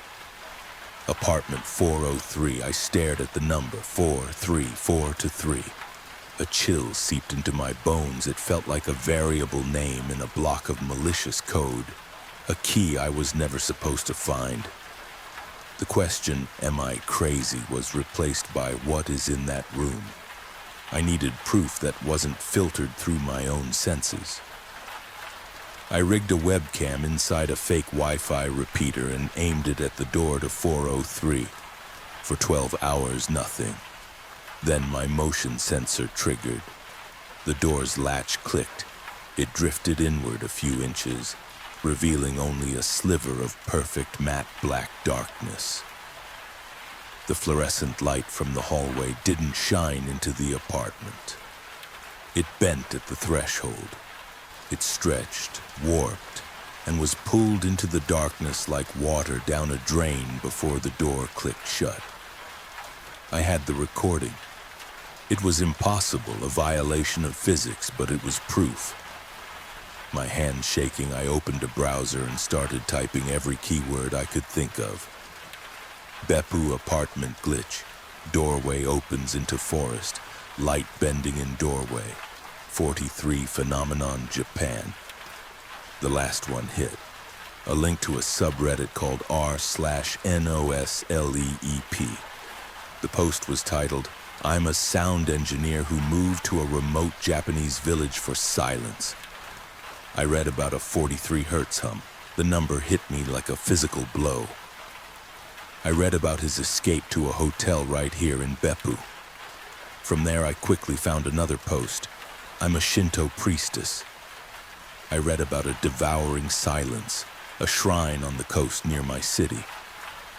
Apartment 403, I stared at the number 434-3. A chill seeped into my bones. It felt like a variable name in a block of malicious code, a key I was never supposed to find. The question, "Am I crazy?" was replaced by "What is in that room?" I needed proof that wasn't filtered through my own senses. I rigged a webcam inside a fake Wi-Fi repeater and aimed it at the door to 403. For 12 hours, nothing. Then my motion sensor triggered. The door's latch clicked. It drifted inward a few inches, revealing only a sliver of perfect matte black darkness. The fluorescent light from the hallway didn't shine into the apartment. It bent at the threshold. It stretched, warped, and was pulled into the darkness like water down a drain before the door clicked shut. I had the recording. It was impossible, a violation of physics, but it was proof. My hands shaking, I opened a browser and started typing every keyword I could think of. Beppu apartment glitch. Doorway opens into forest. Light bending in doorway. 43 phenomenon Japan. The last one hit. A link to a subreddit called r/NOSLEEP. The post was titled, "I'm a sound engineer who moved to a remote Japanese village for silence." I read about a 43 hertz hum. The number hit me like a physical blow. I read about his escape to a hotel right here in Beppu. From there, I quickly found another post. "I'm a Shinto priestess." I read about a devouring silence, a shrine on the coast near my city.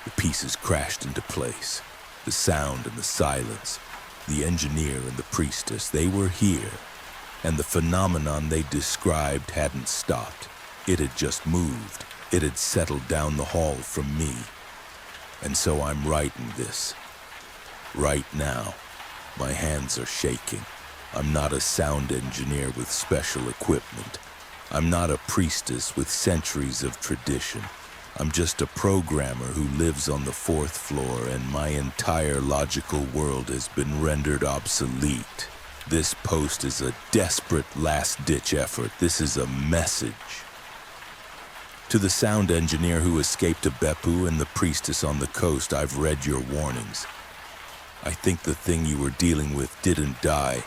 The pieces crashed into place. The sound and the silence, the engineer and the priestess, they were here. and the phenomenon they described hadn't stopped. It had just moved. It had settled down the hall from me. And so I'm writing this. Right now. My hands are shaking. I'm not a sound engineer with special equipment. I'm not a priestess with centuries of tradition. I'm just a programmer who lives on the 4th floor, and my entire logical world has been rendered obsolete. This post is a desperate last-ditch effort. This is a message. To the sound engineer who escaped to Beppu and the priestess on the coast, I've read your warnings. I think the thing you were dealing with didn't die.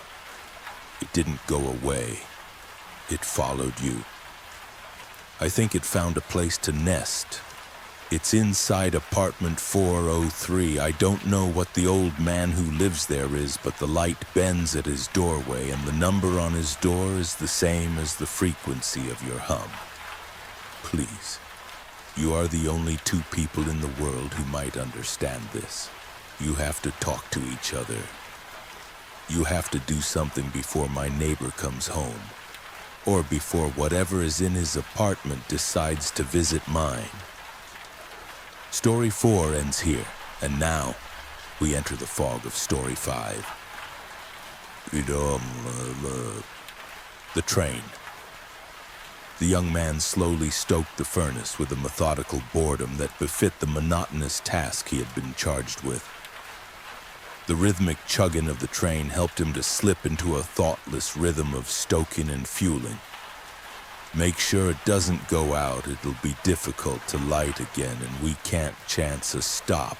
It didn't go away. It followed you. I think it found a place to nest. It's inside apartment 403. I don't know what the old man who lives there is, but the light bends at his doorway, and the number on his door is the same as the frequency of your hum. Please, you are the only 2 people in the world who might understand this. You have to talk to each other. You have to do something before my neighbor comes home, or before whatever is in his apartment decides to visit mine. Story 4 ends here, and now we enter the fog of Story 5. The train. The young man slowly stoked the furnace with a methodical boredom that befit the monotonous task he had been charged with. The rhythmic chugging of the train helped him to slip into a thoughtless rhythm of stoking and fueling. Make sure it doesn't go out. It'll be difficult to light again, and we can't chance a stop.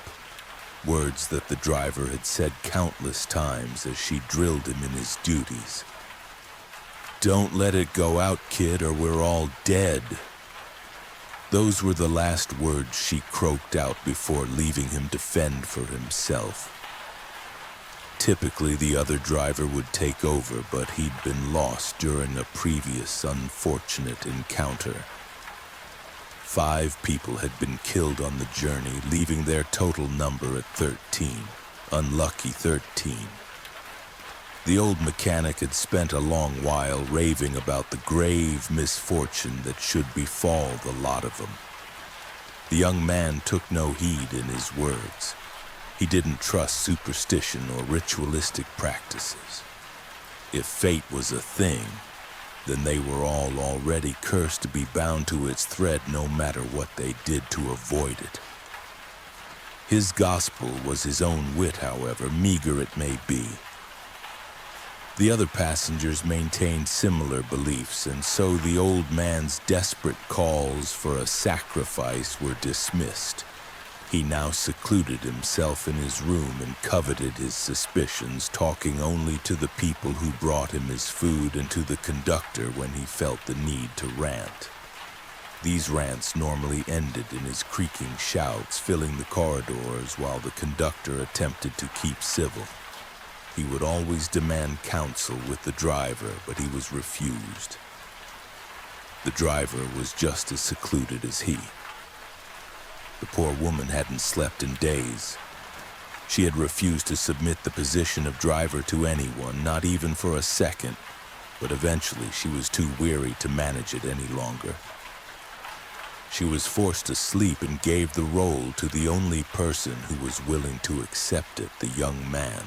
Words that the driver had said countless times as she drilled him in his duties. Don't let it go out, kid, or we're all dead. Those were the last words she croaked out before leaving him to fend for himself. Typically, the other driver would take over, but he'd been lost during a previous unfortunate encounter. 5 people had been killed on the journey, leaving their total number at 13. Unlucky 13. The old mechanic had spent a long while raving about the grave misfortune that should befall the lot of them. The young man took no heed in his words. He didn't trust superstition or ritualistic practices. If fate was a thing, then they were all already cursed to be bound to its thread no matter what they did to avoid it. His gospel was his own wit, however, meager it may be. The other passengers maintained similar beliefs, and so the old man's desperate calls for a sacrifice were dismissed. He now secluded himself in his room and coveted his suspicions, talking only to the people who brought him his food and to the conductor when he felt the need to rant. These rants normally ended in his creaking shouts, filling the corridors while the conductor attempted to keep civil. He would always demand counsel with the driver, but he was refused. The driver was just as secluded as he. The poor woman hadn't slept in days. She had refused to submit the position of driver to anyone, not even for a second, but eventually she was too weary to manage it any longer. She was forced to sleep and gave the role to the only person who was willing to accept it, the young man.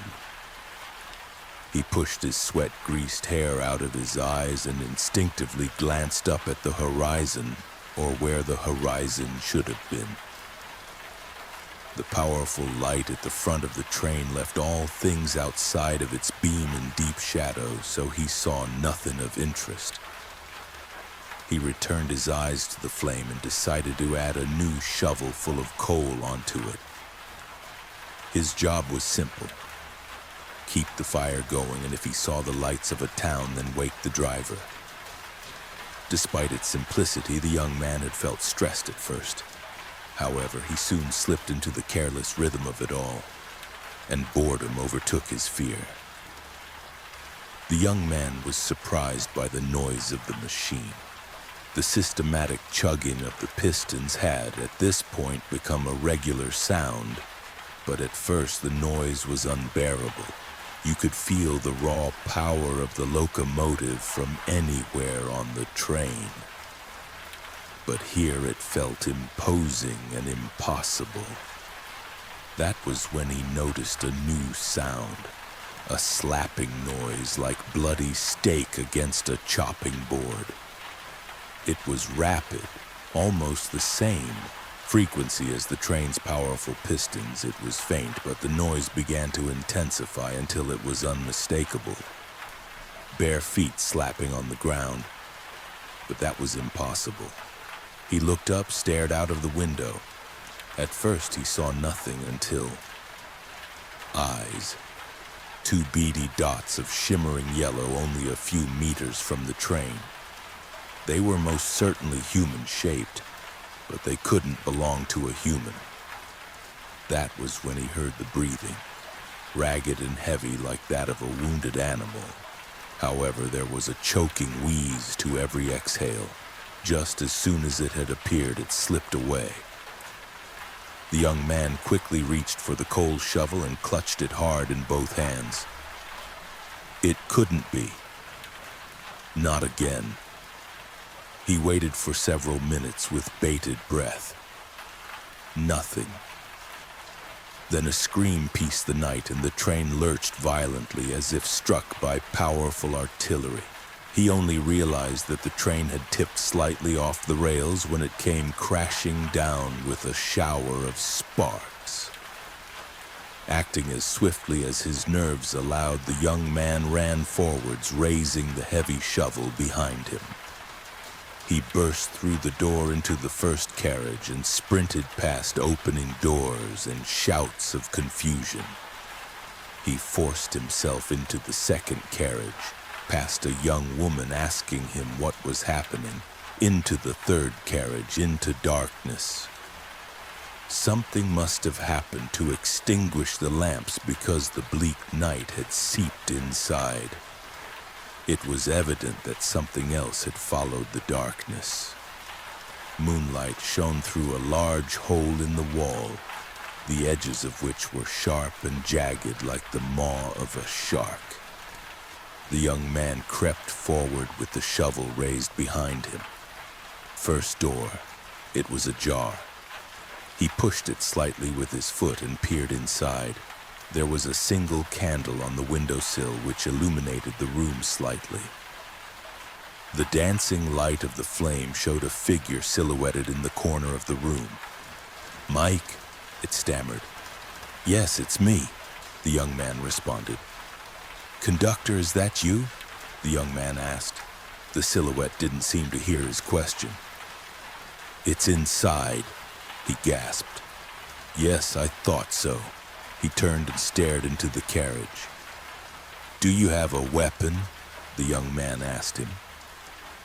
He pushed his sweat-greased hair out of his eyes and instinctively glanced up at the horizon, or where the horizon should have been. The powerful light at the front of the train left all things outside of its beam in deep shadow, so he saw nothing of interest. He returned his eyes to the flame and decided to add a new shovel full of coal onto it. His job was simple. Keep the fire going, and if he saw the lights of a town, then wake the driver. Despite its simplicity, the young man had felt stressed at first. However, he soon slipped into the careless rhythm of it all, and boredom overtook his fear. The young man was surprised by the noise of the machine. The systematic chugging of the pistons had, at this point, become a regular sound, but at first the noise was unbearable. You could feel the raw power of the locomotive from anywhere on the train. But here it felt imposing and impossible. That was when he noticed a new sound, a slapping noise like bloody steak against a chopping board. It was rapid, almost the same frequency as the train's powerful pistons. It was faint, but the noise began to intensify until it was unmistakable. Bare feet slapping on the ground, but that was impossible. He looked up, stared out of the window. At first, he saw nothing until eyes. Two beady dots of shimmering yellow only a few meters from the train. They were most certainly human-shaped, but they couldn't belong to a human. That was when he heard the breathing, ragged and heavy like that of a wounded animal. However, there was a choking wheeze to every exhale. Just as soon as it had appeared, it slipped away. The young man quickly reached for the coal shovel and clutched it hard in both hands. It couldn't be. Not again. He waited for several minutes with bated breath. Nothing. Then a scream pieced the night and the train lurched violently as if struck by powerful artillery. He only realized that the train had tipped slightly off the rails when it came crashing down with a shower of sparks. Acting as swiftly as his nerves allowed, the young man ran forwards, raising the heavy shovel behind him. He burst through the door into the first carriage and sprinted past opening doors and shouts of confusion. He forced himself into the second carriage, past a young woman asking him what was happening, into the third carriage, into darkness. Something must have happened to extinguish the lamps because the bleak night had seeped inside. It was evident that something else had followed the darkness. Moonlight shone through a large hole in the wall, the edges of which were sharp and jagged like the maw of a shark. The young man crept forward with the shovel raised behind him. First door, it was ajar. He pushed it slightly with his foot and peered inside. There was a single candle on the windowsill which illuminated the room slightly. The dancing light of the flame showed a figure silhouetted in the corner of the room. "Mike," it stammered. "Yes, it's me," the young man responded. "Conductor, is that you?" the young man asked. The silhouette didn't seem to hear his question. "It's inside," he gasped. "Yes, I thought so." He turned and stared into the carriage. "Do you have a weapon?" the young man asked him.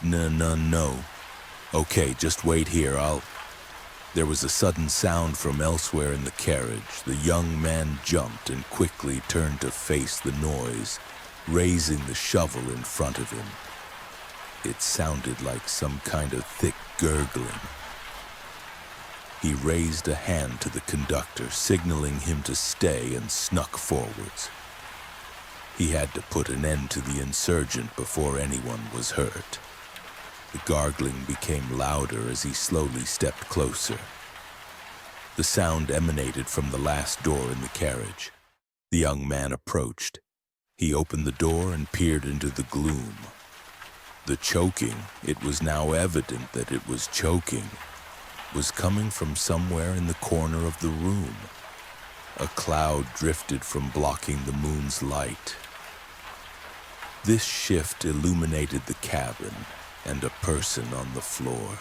No. Okay, just wait here, There was a sudden sound from elsewhere in the carriage. The young man jumped and quickly turned to face the noise, raising the shovel in front of him. It sounded like some kind of thick gurgling. He raised a hand to the conductor, signaling him to stay, and snuck forwards. He had to put an end to the insurgent before anyone was hurt. The gargling became louder as he slowly stepped closer. The sound emanated from the last door in the carriage. The young man approached. He opened the door and peered into the gloom. The choking, it was now evident that it was choking, was coming from somewhere in the corner of the room. A cloud drifted from blocking the moon's light. This shift illuminated the cabin and a person on the floor.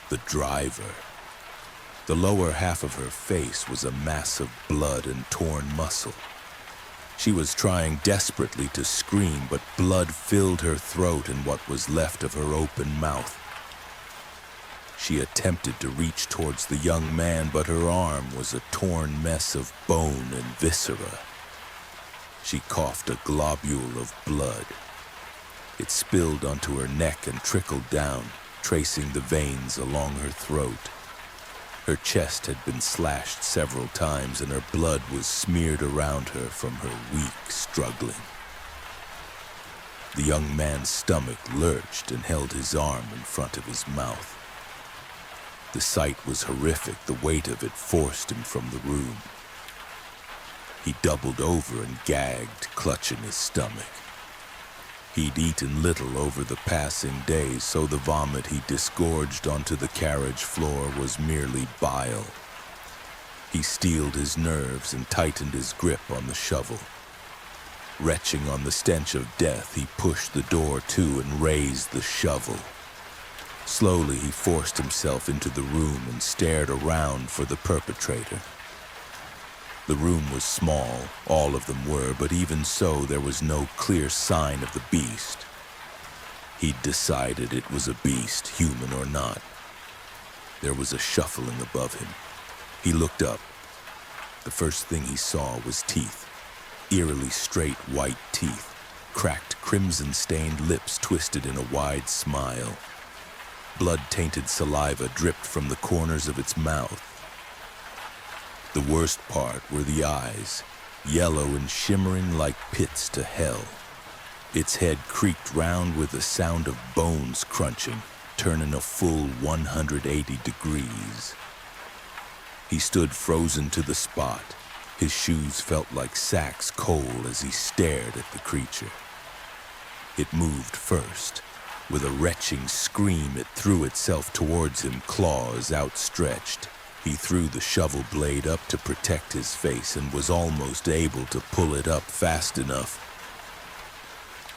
The driver. The lower half of her face was a mass of blood and torn muscle. She was trying desperately to scream, but blood filled her throat and what was left of her open mouth. She attempted to reach towards the young man, but her arm was a torn mess of bone and viscera. She coughed a globule of blood. It spilled onto her neck and trickled down, tracing the veins along her throat. Her chest had been slashed several times and her blood was smeared around her from her weak struggling. The young man's stomach lurched and held his arm in front of his mouth. The sight was horrific. The weight of it forced him from the room. He doubled over and gagged, clutching his stomach. He'd eaten little over the passing days, so the vomit he disgorged onto the carriage floor was merely bile. He steeled his nerves and tightened his grip on the shovel. Retching on the stench of death, he pushed the door to and raised the shovel. Slowly, he forced himself into the room and stared around for the perpetrator. The room was small, all of them were, but even so, there was no clear sign of the beast. He'd decided it was a beast, human or not. There was a shuffling above him. He looked up. The first thing he saw was teeth. Eerily straight white teeth, cracked crimson-stained lips twisted in a wide smile. Blood-tainted saliva dripped from the corners of its mouth. The worst part were the eyes, yellow and shimmering like pits to hell. Its head creaked round with the sound of bones crunching, turning a full 180 degrees. He stood frozen to the spot. His shoes felt like sacks cold as he stared at the creature. It moved first. With a retching scream, it threw itself towards him, claws outstretched. He threw the shovel blade up to protect his face and was almost able to pull it up fast enough.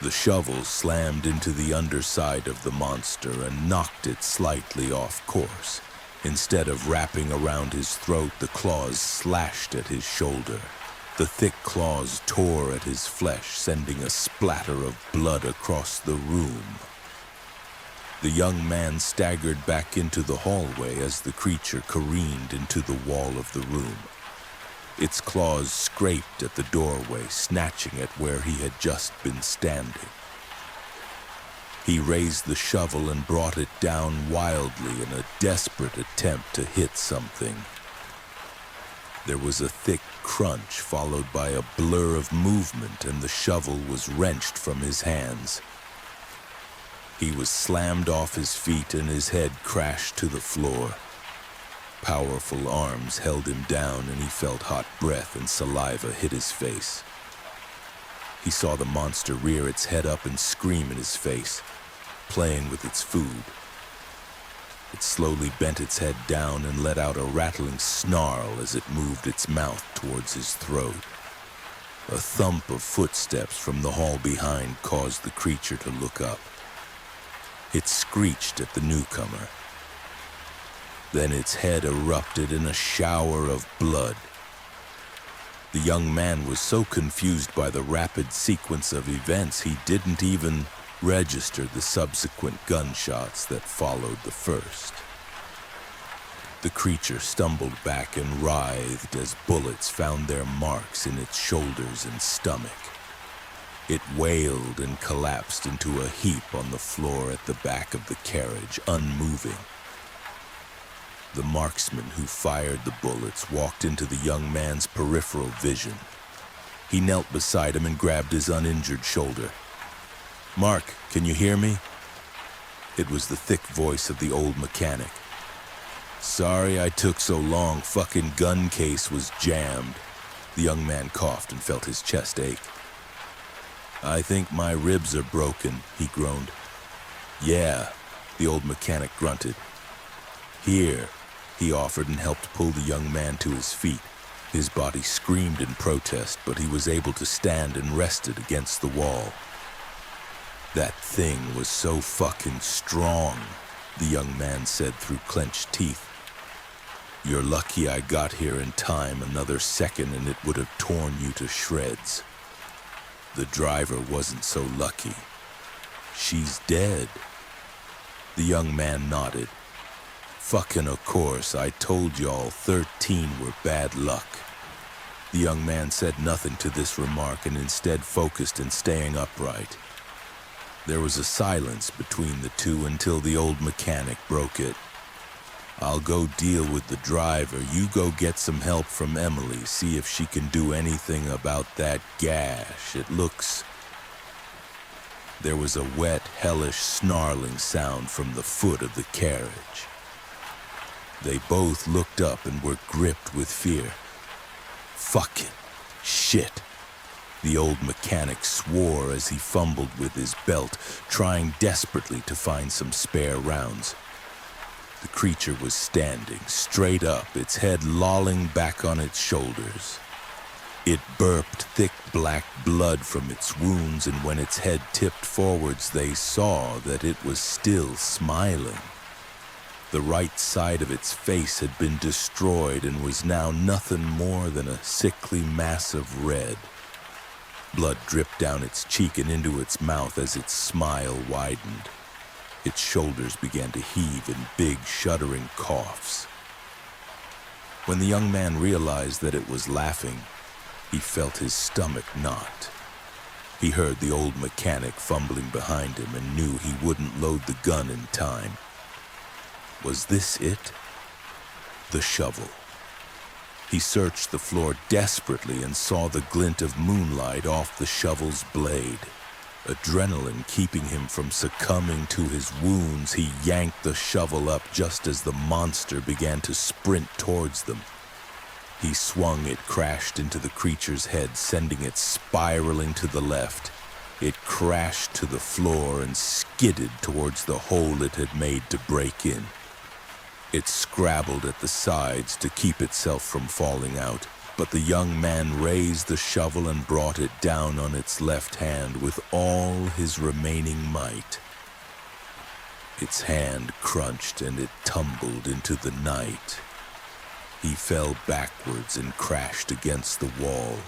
The shovel slammed into the underside of the monster and knocked it slightly off course. Instead of wrapping around his throat, the claws slashed at his shoulder. The thick claws tore at his flesh, sending a splatter of blood across the room. The young man staggered back into the hallway as the creature careened into the wall of the room. Its claws scraped at the doorway, snatching at where he had just been standing. He raised the shovel and brought it down wildly in a desperate attempt to hit something. There was a thick crunch followed by a blur of movement, and the shovel was wrenched from his hands. He was slammed off his feet and his head crashed to the floor. Powerful arms held him down and he felt hot breath and saliva hit his face. He saw the monster rear its head up and scream in his face, playing with its food. It slowly bent its head down and let out a rattling snarl as it moved its mouth towards his throat. A thump of footsteps from the hall behind caused the creature to look up. It screeched at the newcomer. Then its head erupted in a shower of blood. The young man was so confused by the rapid sequence of events he didn't even register the subsequent gunshots that followed the first. The creature stumbled back and writhed as bullets found their marks in its shoulders and stomach. It wailed and collapsed into a heap on the floor at the back of the carriage, unmoving. The marksman who fired the bullets walked into the young man's peripheral vision. He knelt beside him and grabbed his uninjured shoulder. "Mark, can you hear me?" It was the thick voice of the old mechanic. "Sorry I took so long. Fucking gun case was jammed." The young man coughed and felt his chest ache. "I think my ribs are broken," he groaned. "Yeah," the old mechanic grunted. "Here," he offered and helped pull the young man to his feet. His body screamed in protest, but he was able to stand and rested against the wall. "That thing was so fucking strong," the young man said through clenched teeth. "You're lucky I got here in time. Another second and it would have torn you to shreds. The driver wasn't so lucky. She's dead." The young man nodded. "Fucking of course, I told y'all 13 were bad luck." The young man said nothing to this remark and instead focused in staying upright. There was a silence between the two until the old mechanic broke it. I'll go deal with the driver. You go get some help from Emily, see if she can do anything about that gash. It looks..." There was a wet, hellish snarling sound from the foot of the carriage. They both looked up and were gripped with fear. "Fucking shit." The old mechanic swore as he fumbled with his belt, trying desperately to find some spare rounds. The creature was standing straight up, its head lolling back on its shoulders. It burped thick black blood from its wounds, and when its head tipped forwards, they saw that it was still smiling. The right side of its face had been destroyed and was now nothing more than a sickly mass of red. Blood dripped down its cheek and into its mouth as its smile widened. Its shoulders began to heave in big, shuddering coughs. When the young man realized that it was laughing, he felt his stomach knot. He heard the old mechanic fumbling behind him and knew he wouldn't load the gun in time. Was this it? The shovel. He searched the floor desperately and saw the glint of moonlight off the shovel's blade. Adrenaline keeping him from succumbing to his wounds, he yanked the shovel up just as the monster began to sprint towards them. He swung, it crashed into the creature's head, sending it spiraling to the left. It crashed to the floor and skidded towards the hole it had made to break in. It scrabbled at the sides to keep itself from falling out, but the young man raised the shovel and brought it down on its left hand with all his remaining might. Its hand crunched and it tumbled into the night. He fell backwards and crashed against the wall.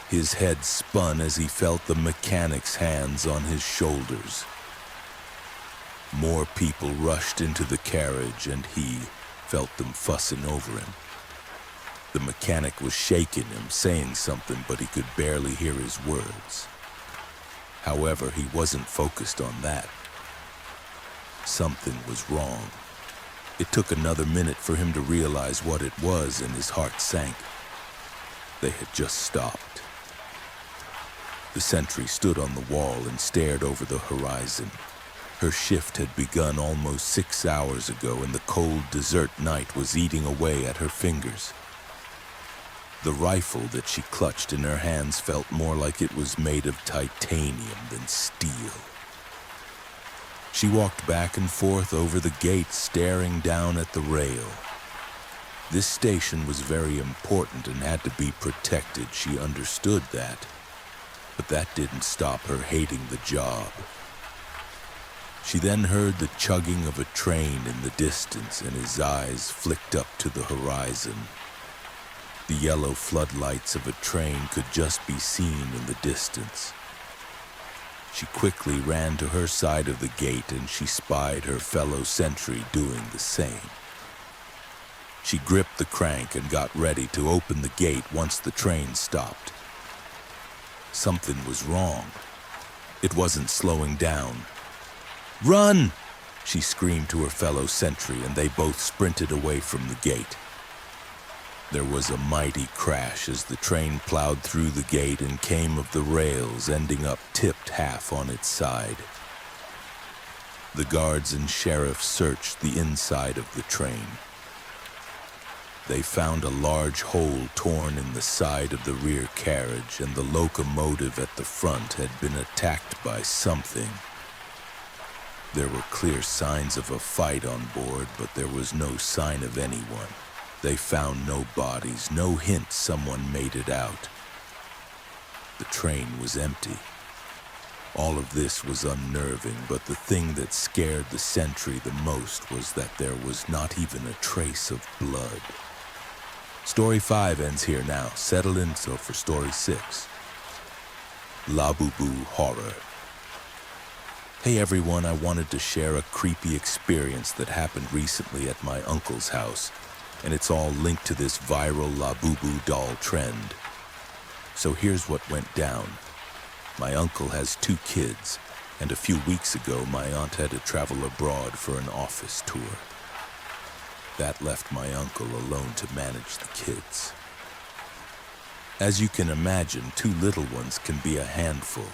His head spun as he felt the mechanic's hands on his shoulders. More people rushed into the carriage and he felt them fussing over him. The mechanic was shaking him, saying something, but he could barely hear his words. However, he wasn't focused on that. Something was wrong. It took another minute for him to realize what it was, and his heart sank. They had just stopped. The sentry stood on the wall and stared over the horizon. Her shift had begun almost 6 hours ago, and the cold desert night was eating away at her fingers. The rifle that she clutched in her hands felt more like it was made of titanium than steel. She walked back and forth over the gate, staring down at the rail. This station was very important and had to be protected. She understood that. But that didn't stop her hating the job. She then heard the chugging of a train in the distance, and his eyes flicked up to the horizon. The yellow floodlights of a train could just be seen in the distance. She quickly ran to her side of the gate, and she spied her fellow sentry doing the same. She gripped the crank and got ready to open the gate once the train stopped. Something was wrong. It wasn't slowing down. "Run!" she screamed to her fellow sentry, and they both sprinted away from the gate. There was a mighty crash as the train plowed through the gate and came of the rails, ending up tipped half on its side. The guards and sheriff searched the inside of the train. They found a large hole torn in the side of the rear carriage, and the locomotive at the front had been attacked by something. There were clear signs of a fight on board, but there was no sign of anyone. They found no bodies, no hint someone made it out. The train was empty. All of this was unnerving, but the thing that scared the sentry the most was that there was not even a trace of blood. Story 5 ends here now. Settle in for Story 6. La Boo Boo Horror. Hey everyone, I wanted to share a creepy experience that happened recently at my uncle's house, and it's all linked to this viral La Boo Boo doll trend. So here's what went down. My uncle has 2 kids, and a few weeks ago my aunt had to travel abroad for an office tour. That left my uncle alone to manage the kids. As you can imagine, two little ones can be a handful.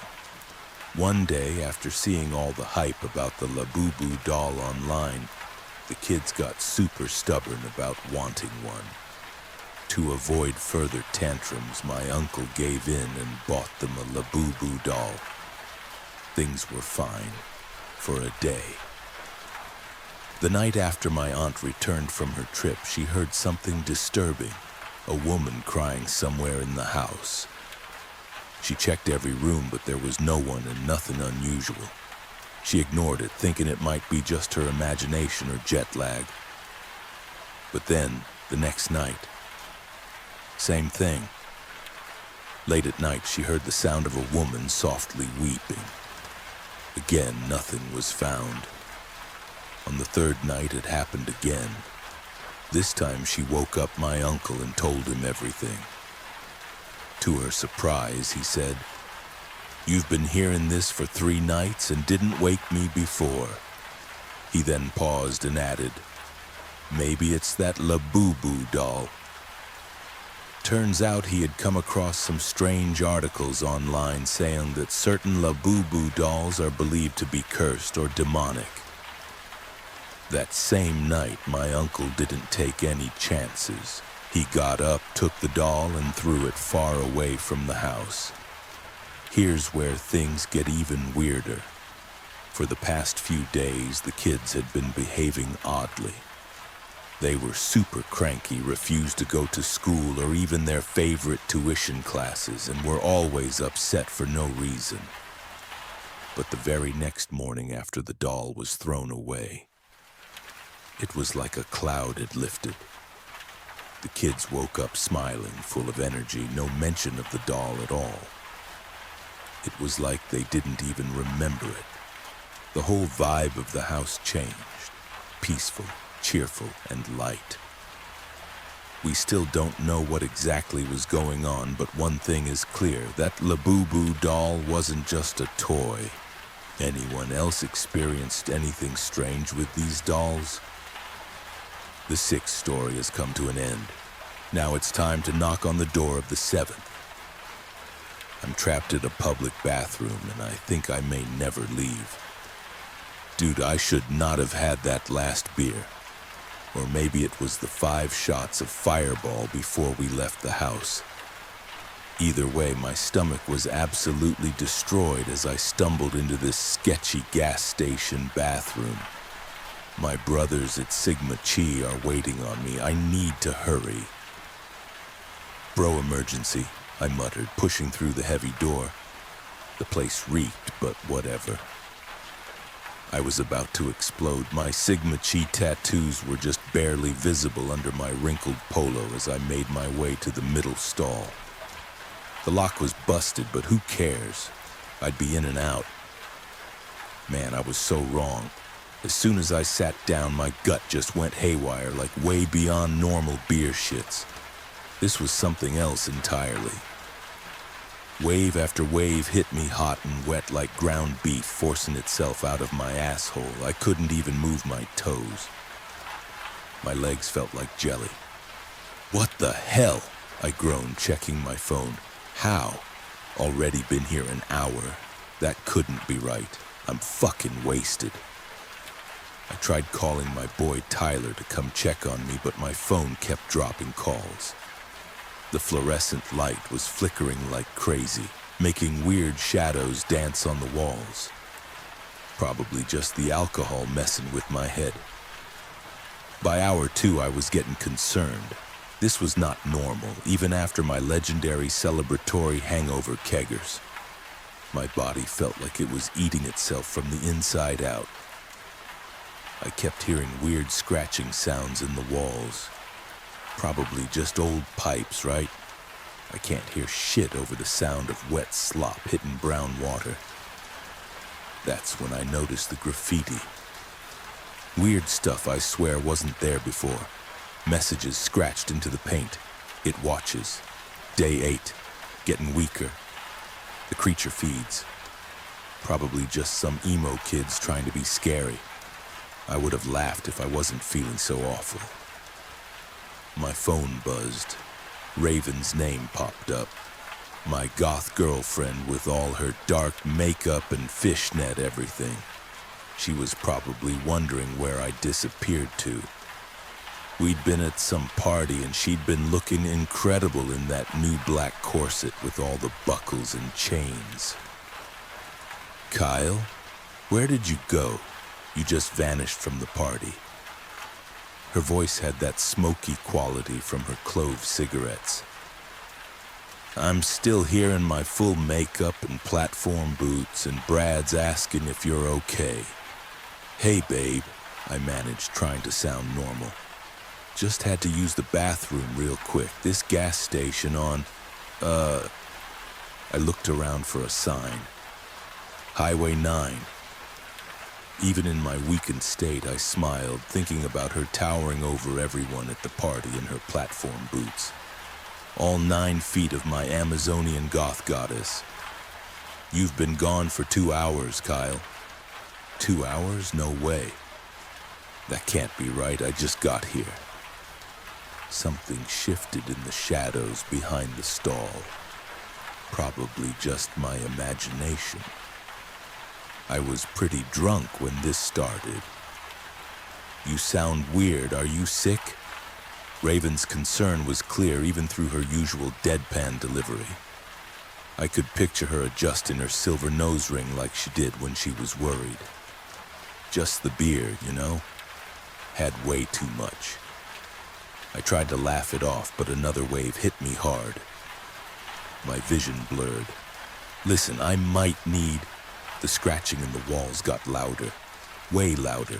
One day, after seeing all the hype about the Labubu doll online, the kids got super stubborn about wanting one. To avoid further tantrums, my uncle gave in and bought them a Labubu doll. Things were fine for a day. The night after my aunt returned from her trip, she heard something disturbing, a woman crying somewhere in the house. She checked every room, but there was no one and nothing unusual. She ignored it, thinking it might be just her imagination or jet lag. But then, the next night, same thing. Late at night, she heard the sound of a woman softly weeping. Again, nothing was found. On the third night, it happened again. This time, she woke up my uncle and told him everything. To her surprise, he said, "You've been hearing this for 3 nights and didn't wake me before." He then paused and added, "Maybe it's that Labubu doll." Turns out he had come across some strange articles online saying that certain Labubu dolls are believed to be cursed or demonic. That same night, my uncle didn't take any chances. He got up, took the doll, and threw it far away from the house. Here's where things get even weirder. For the past few days, the kids had been behaving oddly. They were super cranky, refused to go to school or even their favorite tuition classes, and were always upset for no reason. But the very next morning after the doll was thrown away, it was like a cloud had lifted. The kids woke up smiling, full of energy, no mention of the doll at all. It was like they didn't even remember it. The whole vibe of the house changed, peaceful, cheerful, and light. We still don't know what exactly was going on, but one thing is clear, that Labubu doll wasn't just a toy. Anyone else experienced anything strange with these dolls? The 6th story has come to an end. Now it's time to knock on the door of the 7th. I'm trapped in a public bathroom, and I think I may never leave. Dude, I should not have had that last beer. Or maybe it was the 5 shots of Fireball before we left the house. Either way, my stomach was absolutely destroyed as I stumbled into this sketchy gas station bathroom. My brothers at Sigma Chi are waiting on me. I need to hurry. "Bro, emergency," I muttered, pushing through the heavy door. The place reeked, but whatever. I was about to explode. My Sigma Chi tattoos were just barely visible under my wrinkled polo as I made my way to the middle stall. The lock was busted, but who cares? I'd be in and out. Man, I was so wrong. As soon as I sat down, my gut just went haywire, like way beyond normal beer shits. This was something else entirely. Wave after wave hit me hot and wet like ground beef forcing itself out of my asshole. I couldn't even move my toes. My legs felt like jelly. "What the hell?" I groaned, checking my phone. "How? Already been here an hour. That couldn't be right. I'm fucking wasted." I tried calling my boy Tyler to come check on me, but my phone kept dropping calls. The fluorescent light was flickering like crazy, making weird shadows dance on the walls. Probably just the alcohol messing with my head. By hour 2, I was getting concerned. This was not normal, even after my legendary celebratory hangover keggers. My body felt like it was eating itself from the inside out. I kept hearing weird scratching sounds in the walls. Probably just old pipes, right? I can't hear shit over the sound of wet slop hitting brown water. That's when I noticed the graffiti. Weird stuff I swear wasn't there before. Messages scratched into the paint. It watches. Day 8. Getting weaker. The creature feeds. Probably just some emo kids trying to be scary. I would have laughed if I wasn't feeling so awful. My phone buzzed. Raven's name popped up. My goth girlfriend with all her dark makeup and fishnet everything. She was probably wondering where I disappeared to. We'd been at some party and she'd been looking incredible in that new black corset with all the buckles and chains. Kyle, where did you go? You just vanished from the party. Her voice had that smoky quality from her clove cigarettes. I'm still here in my full makeup and platform boots, and Brad's asking if you're okay. Hey, babe, I managed, trying to sound normal. Just had to use the bathroom real quick. This gas station on, I looked around for a sign. Highway 9. Even in my weakened state, I smiled, thinking about her towering over everyone at the party in her platform boots. All 9 feet of my Amazonian goth goddess. You've been gone for 2 hours, Kyle. 2 hours? No way. That can't be right. I just got here. Something shifted in the shadows behind the stall. Probably just my imagination. I was pretty drunk when this started. You sound weird. Are you sick? Raven's concern was clear even through her usual deadpan delivery. I could picture her adjusting her silver nose ring like she did when she was worried. Just the beer, you know? Had way too much. I tried to laugh it off, but another wave hit me hard. My vision blurred. Listen, I might need... The scratching in the walls got louder. Way louder.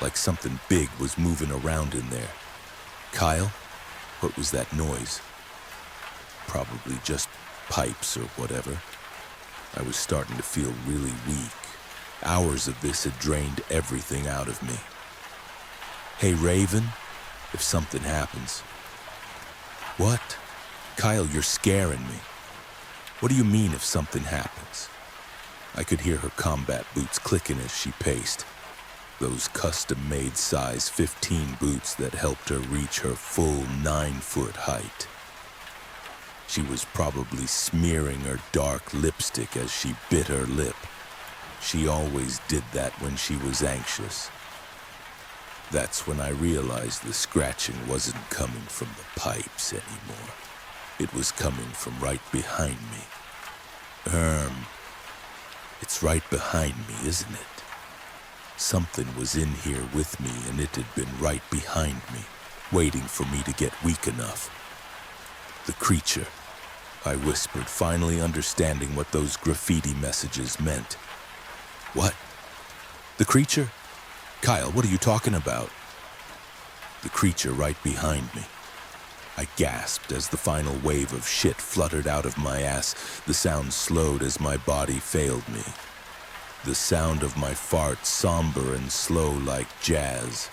Like something big was moving around in there. Kyle? What was that noise? Probably just pipes or whatever. I was starting to feel really weak. Hours of this had drained everything out of me. Hey, Raven? If something happens. What? Kyle, you're scaring me. What do you mean if something happens? I could hear her combat boots clicking as she paced. Those custom-made size 15 boots that helped her reach her full 9-foot height. She was probably smearing her dark lipstick as she bit her lip. She always did that when she was anxious. That's when I realized the scratching wasn't coming from the pipes anymore. It was coming from right behind me. It's right behind me, isn't it? Something was in here with me, and it had been right behind me, waiting for me to get weak enough. The creature, I whispered, finally understanding what those graffiti messages meant. What? The creature? Kyle, what are you talking about? The creature right behind me. I gasped as the final wave of shit fluttered out of my ass. The sound slowed as my body failed me. The sound of my fart somber and slow like jazz.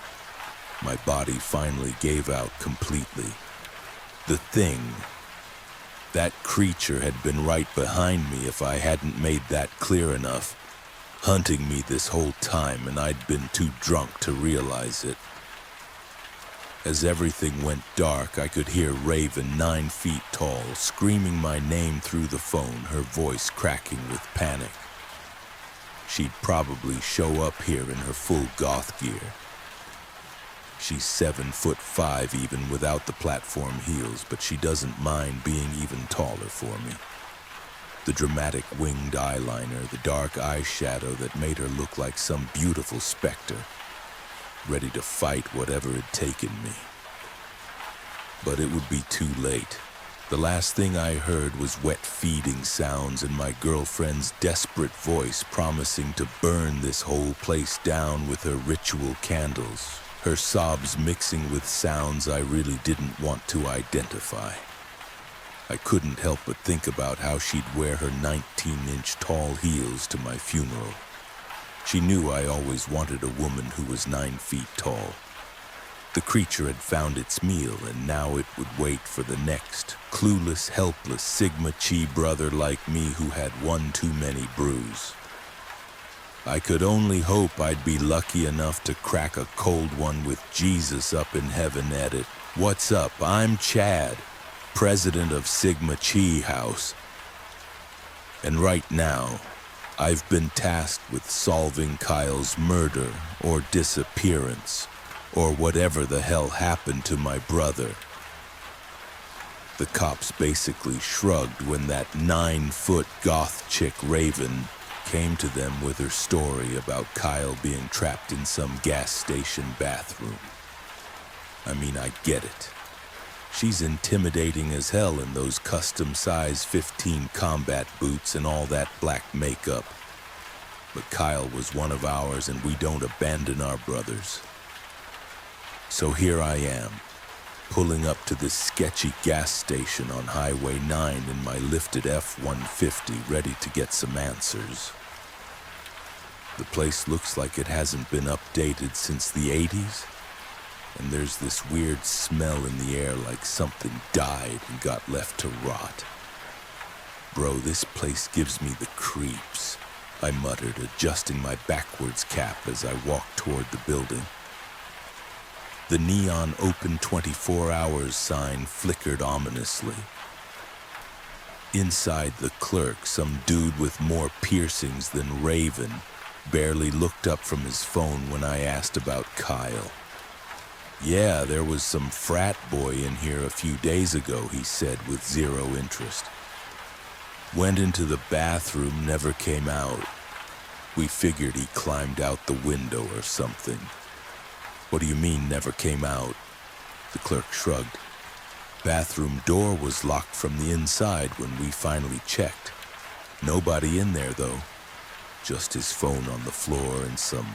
My body finally gave out completely. The thing, that creature had been right behind me if I hadn't made that clear enough. Hunting me this whole time, and I'd been too drunk to realize it. As everything went dark, I could hear Raven, 9 feet tall, screaming my name through the phone, her voice cracking with panic. She'd probably show up here in her full goth gear. She's 7'5" even without the platform heels, but she doesn't mind being even taller for me. The dramatic winged eyeliner, the dark eyeshadow that made her look like some beautiful specter, ready to fight whatever had taken me. But it would be too late. The last thing I heard was wet feeding sounds and my girlfriend's desperate voice promising to burn this whole place down with her ritual candles, her sobs mixing with sounds I really didn't want to identify. I couldn't help but think about how she'd wear her 19-inch tall heels to my funeral. She knew I always wanted a woman who was 9 feet tall. The creature had found its meal, and now it would wait for the next, clueless, helpless Sigma Chi brother like me who had one too many brews. I could only hope I'd be lucky enough to crack a cold one with Jesus up in heaven at it, What's up? I'm Chad, president of Sigma Chi House. And right now, I've been tasked with solving Kyle's murder or disappearance, or whatever the hell happened to my brother. The cops basically shrugged when that 9-foot goth chick Raven came to them with her story about Kyle being trapped in some gas station bathroom. I mean, I get it. She's intimidating as hell in those custom size 15 combat boots and all that black makeup. But Kyle was one of ours, and we don't abandon our brothers. So here I am, pulling up to this sketchy gas station on Highway 9 in my lifted F-150, ready to get some answers. The place looks like it hasn't been updated since the 80s, and there's this weird smell in the air like something died and got left to rot. Bro, this place gives me the creeps, I muttered, adjusting my backwards cap as I walked toward the building. The neon open 24 hours sign flickered ominously. Inside, the clerk, some dude with more piercings than Raven, barely looked up from his phone when I asked about Kyle. Yeah, there was some frat boy in here a few days ago, he said with zero interest. Went into the bathroom, never came out. We figured he climbed out the window or something. What do you mean, never came out? The clerk shrugged. Bathroom door was locked from the inside when we finally checked. Nobody in there, though. Just his phone on the floor and some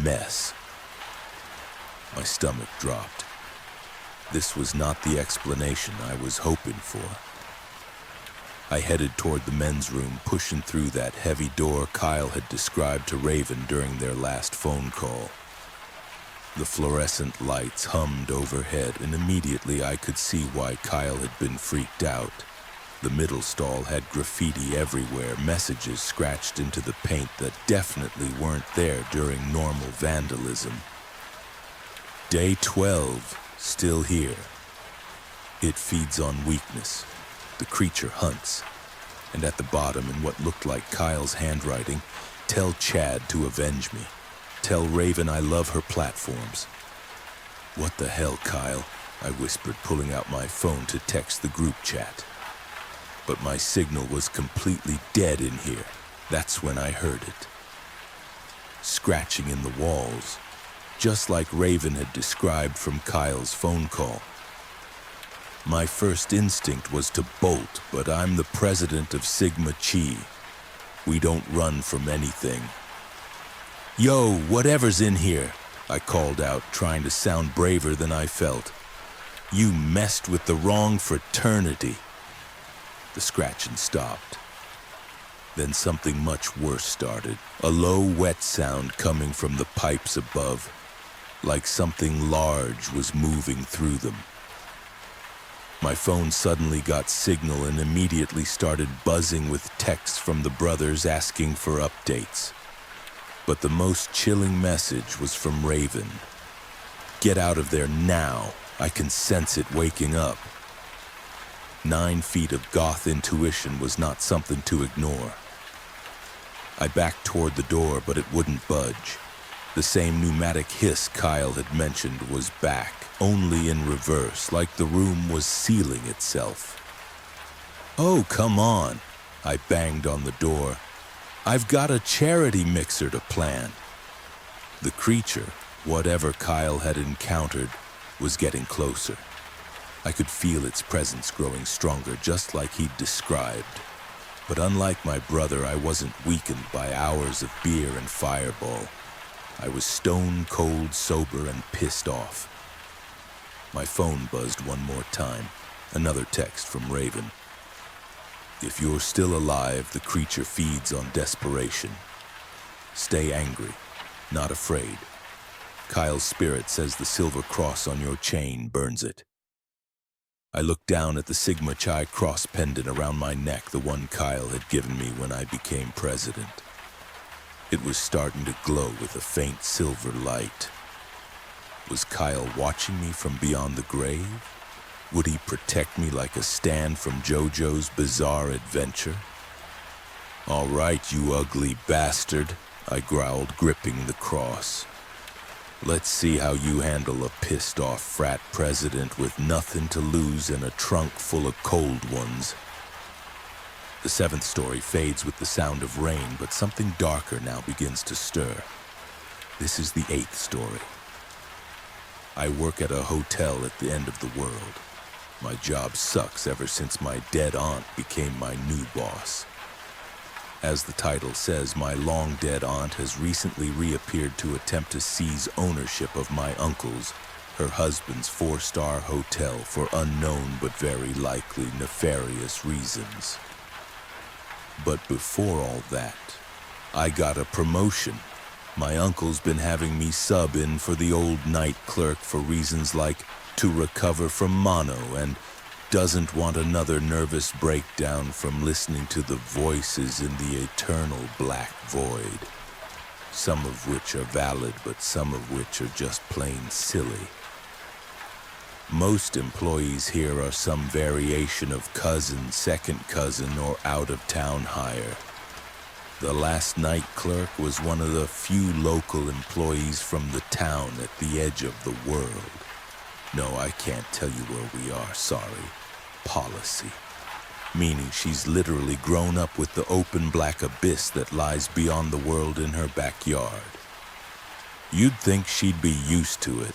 mess. My stomach dropped. This was not the explanation I was hoping for. I headed toward the men's room, pushing through that heavy door Kyle had described to Raven during their last phone call. The fluorescent lights hummed overhead, and immediately I could see why Kyle had been freaked out. The middle stall had graffiti everywhere, messages scratched into the paint that definitely weren't there during normal vandalism. Day 12, still here. It feeds on weakness. The creature hunts. And at the bottom, in what looked like Kyle's handwriting, tell Chad to avenge me. Tell Raven I love her platforms. What the hell, Kyle? I whispered, pulling out my phone to text the group chat. But my signal was completely dead in here. That's when I heard it. Scratching in the walls, just like Raven had described from Kyle's phone call. My first instinct was to bolt, but I'm the president of Sigma Chi. We don't run from anything. Yo, whatever's in here, I called out, trying to sound braver than I felt. You messed with the wrong fraternity. The scratching stopped. Then something much worse started. A low, wet sound coming from the pipes above, like something large was moving through them. My phone suddenly got signal and immediately started buzzing with texts from the brothers asking for updates. But the most chilling message was from Raven. Get out of there now. I can sense it waking up. 9 feet of goth intuition was not something to ignore. I backed toward the door, but it wouldn't budge. The same pneumatic hiss Kyle had mentioned was back, only in reverse, like the room was sealing itself. Oh, come on, I banged on the door. I've got a charity mixer to plan. The creature, whatever Kyle had encountered, was getting closer. I could feel its presence growing stronger, just like he'd described. But unlike my brother, I wasn't weakened by hours of beer and Fireball. I was stone cold sober and pissed off. My phone buzzed one more time. Another text from Raven. If you're still alive, the creature feeds on desperation. Stay angry, not afraid. Kyle's spirit says the silver cross on your chain burns it. I looked down at the Sigma Chi cross pendant around my neck, the one Kyle had given me when I became president. It was starting to glow with a faint silver light. Was Kyle watching me from beyond the grave? Would he protect me like a Stan from JoJo's Bizarre Adventure? "All right, you ugly bastard," I growled, gripping the cross. "Let's see how you handle a pissed-off frat president with nothing to lose and a trunk full of cold ones." The seventh story fades with the sound of rain, but something darker now begins to stir. This is the eighth story. I work at a hotel at the end of the world. My job sucks ever since my dead aunt became my new boss. As the title says, my long-dead aunt has recently reappeared to attempt to seize ownership of my uncle's, her husband's four-star hotel for unknown but very likely nefarious reasons. But before all that, I got a promotion. My uncle's been having me sub in for the old night clerk for reasons like to recover from mono and doesn't want another nervous breakdown from listening to the voices in the eternal black void. Some of which are valid, but some of which are just plain silly. Most employees here are some variation of cousin, second cousin, or out-of-town hire. The last night clerk was one of the few local employees from the town at the edge of the world. No, I can't tell you where we are, sorry. Policy. Meaning she's literally grown up with the open black abyss that lies beyond the world in her backyard. You'd think she'd be used to it.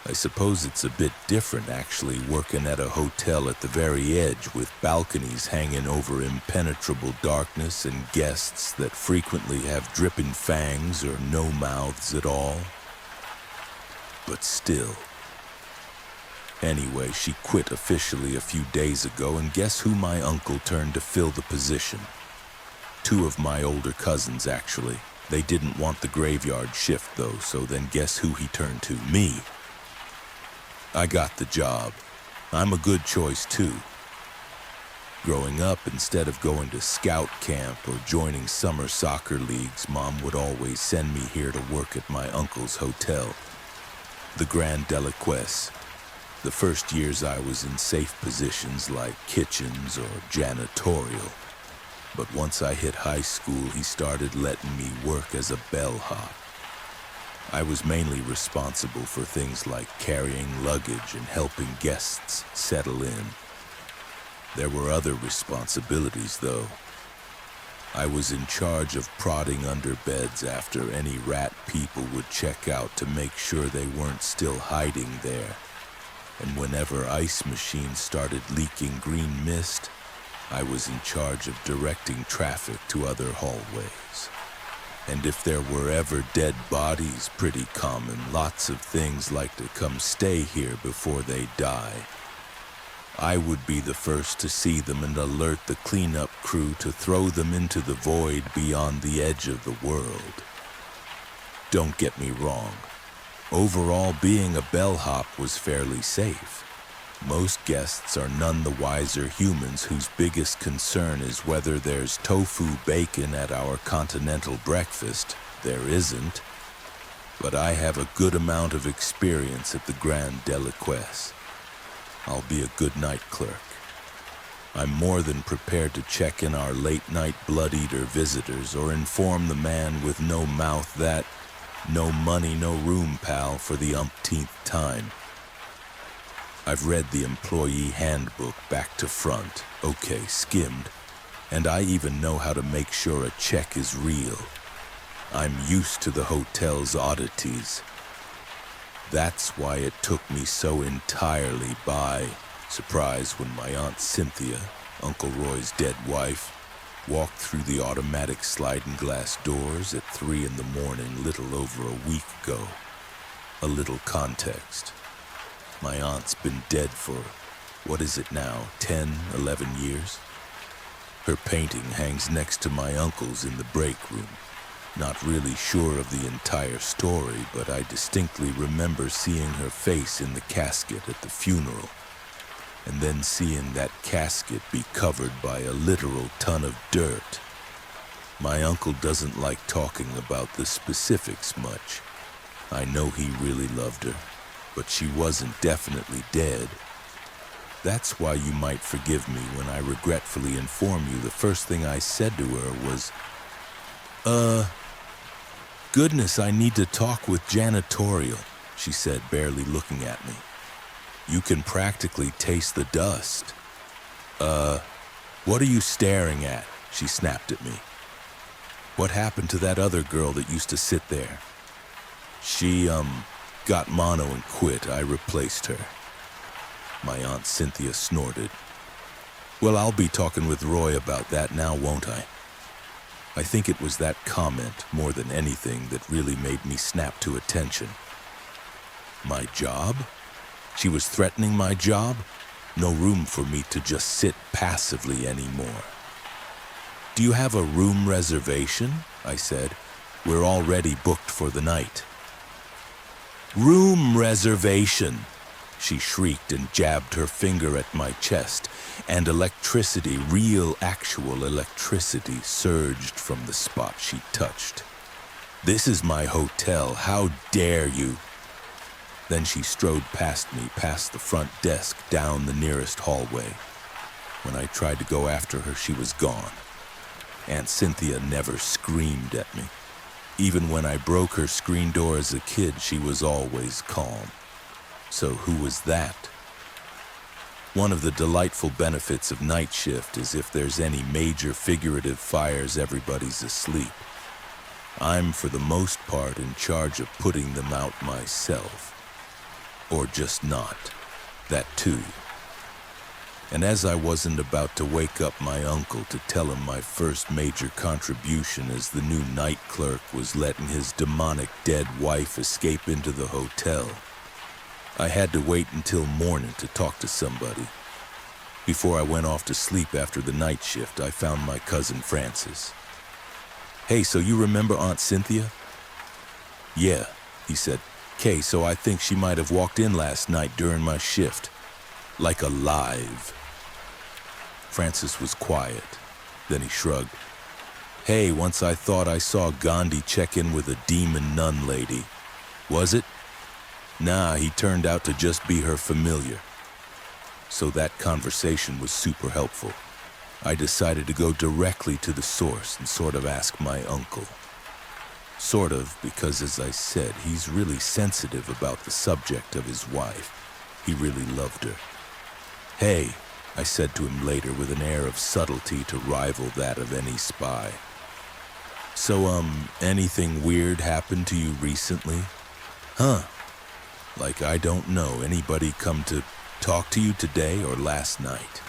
I suppose it's a bit different actually working at a hotel at the very edge with balconies hanging over impenetrable darkness and guests that frequently have dripping fangs or no mouths at all. But still. Anyway, she quit officially a few days ago, and guess who my uncle turned to fill the position? Two of my older cousins, actually. They didn't want the graveyard shift, though, so then guess who he turned to? Me. I got the job. I'm a good choice, too. Growing up, instead of going to scout camp or joining summer soccer leagues, Mom would always send me here to work at my uncle's hotel, the Grand Delaquesse. The first years I was in safe positions like kitchens or janitorial. But once I hit high school, he started letting me work as a bellhop. I was mainly responsible for things like carrying luggage and helping guests settle in. There were other responsibilities, though. I was in charge of prodding under beds after any rat people would check out to make sure they weren't still hiding there. And whenever ice machines started leaking green mist, I was in charge of directing traffic to other hallways. And if there were ever dead bodies, pretty common, lots of things like to come stay here before they die. I would be the first to see them and alert the cleanup crew to throw them into the void beyond the edge of the world. Don't get me wrong. Overall, being a bellhop was fairly safe. Most guests are none the wiser humans whose biggest concern is whether there's tofu bacon at our continental breakfast. There isn't. But I have a good amount of experience at the Grand Delaquesse. I'll be a good night clerk. I'm more than prepared to check in our late-night blood-eater visitors or inform the man with no mouth that no money, no room, pal, for the umpteenth time. I've read the employee handbook back to front, okay, skimmed, and I even know how to make sure a check is real. I'm used to the hotel's oddities. That's why it took me so entirely by surprise when my Aunt Cynthia, Uncle Roy's dead wife, walked through the automatic sliding glass doors at 3 in the morning little over a week ago. A little context. My aunt's been dead for, what is it now, 10, 11 years? Her painting hangs next to my uncle's in the break room. Not really sure of the entire story, but I distinctly remember seeing her face in the casket at the funeral, and then seeing that casket be covered by a literal ton of dirt. My uncle doesn't like talking about the specifics much. I know he really loved her, but she wasn't definitely dead. That's why you might forgive me when I regretfully inform you the first thing I said to her was, goodness, I need to talk with janitorial, she said, barely looking at me. You can practically taste the dust. What are you staring at? She snapped at me. What happened to that other girl that used to sit there? She, got mono and quit. I replaced her. My Aunt Cynthia snorted. Well, I'll be talking with Roy about that now, won't I? I think it was that comment, more than anything, that really made me snap to attention. My job? She was threatening my job? No room for me to just sit passively anymore. Do you have a room reservation? I said. We're already booked for the night. Room reservation! She shrieked and jabbed her finger at my chest, and electricity, real actual electricity, surged from the spot she touched. This is my hotel, how dare you? Then she strode past me, past the front desk, down the nearest hallway. When I tried to go after her, she was gone. Aunt Cynthia never screamed at me. Even when I broke her screen door as a kid, she was always calm. So who was that? One of the delightful benefits of night shift is if there's any major figurative fires, everybody's asleep. I'm, for the most part, in charge of putting them out myself. Or just not. That too. And as I wasn't about to wake up my uncle to tell him my first major contribution as the new night clerk was letting his demonic dead wife escape into the hotel, I had to wait until morning to talk to somebody. Before I went off to sleep after the night shift, I found my cousin Francis. Hey, so you remember Aunt Cynthia? Yeah, he said. Okay, so I think she might have walked in last night during my shift. Like alive. Francis was quiet. Then he shrugged. Hey, once I thought I saw Gandhi check in with a demon nun lady. Was it? Nah, he turned out to just be her familiar. So that conversation was super helpful. I decided to go directly to the source and sort of ask my uncle. Sort of, because as I said, he's really sensitive about the subject of his wife. He really loved her. Hey, I said to him later with an air of subtlety to rival that of any spy. So, anything weird happened to you recently? Huh. Like I don't know, anybody come to talk to you today or last night?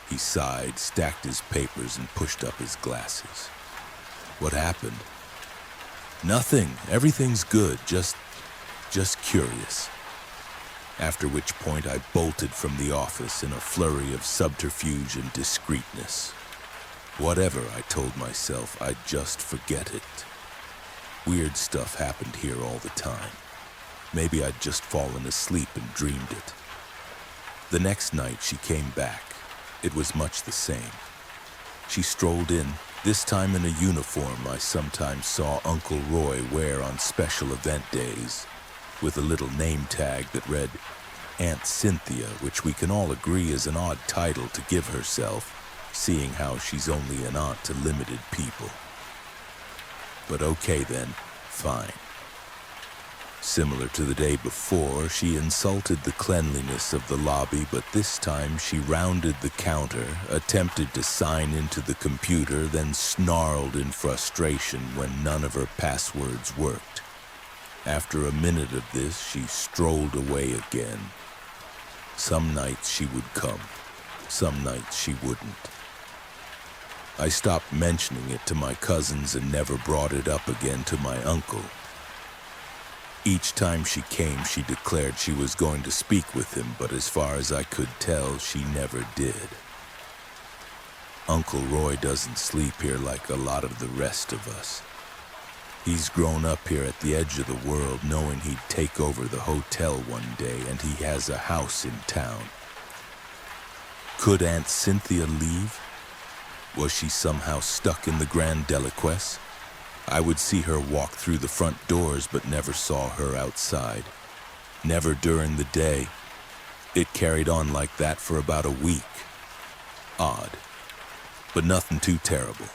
He sighed, stacked his papers, and pushed up his glasses. What happened? Nothing. Everything's good. Just curious. After which point I bolted from the office in a flurry of subterfuge and discreetness. Whatever, I told myself, I'd just forget it. Weird stuff happened here all the time. Maybe I'd just fallen asleep and dreamed it. The next night she came back. It was much the same. She strolled in, this time in a uniform I sometimes saw Uncle Roy wear on special event days, with a little name tag that read Aunt Cynthia, which we can all agree is an odd title to give herself, seeing how she's only an aunt to limited people. But okay then, fine. Similar to the day before, she insulted the cleanliness of the lobby, but this time she rounded the counter, attempted to sign into the computer, then snarled in frustration when none of her passwords worked. After a minute of this, she strolled away again. Some nights she would come, some nights she wouldn't. I stopped mentioning it to my cousins and never brought it up again to my uncle. Each time she came, she declared she was going to speak with him, but as far as I could tell, she never did. Uncle Roy doesn't sleep here like a lot of the rest of us. He's grown up here at the edge of the world knowing he'd take over the hotel one day, and he has a house in town. Could Aunt Cynthia leave? Was she somehow stuck in the Grand Deliquesce? I would see her walk through the front doors but never saw her outside. Never during the day. It carried on like that for about a week. Odd, but nothing too terrible.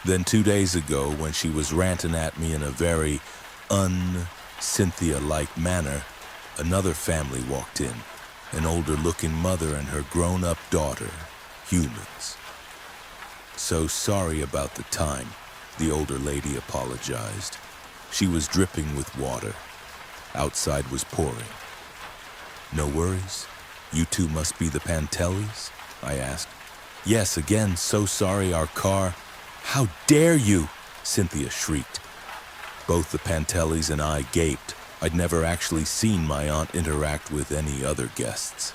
Then 2 days ago, when she was ranting at me in a very un-Cynthia-like manner, another family walked in, an older-looking mother and her grown-up daughter, humans. So sorry about the time, the older lady apologized. She was dripping with water. Outside was pouring. No worries? You two must be the Pantellis? I asked. Yes, again, so sorry our car... How dare you? Cynthia shrieked. Both the Pantellis and I gaped. I'd never actually seen my aunt interact with any other guests.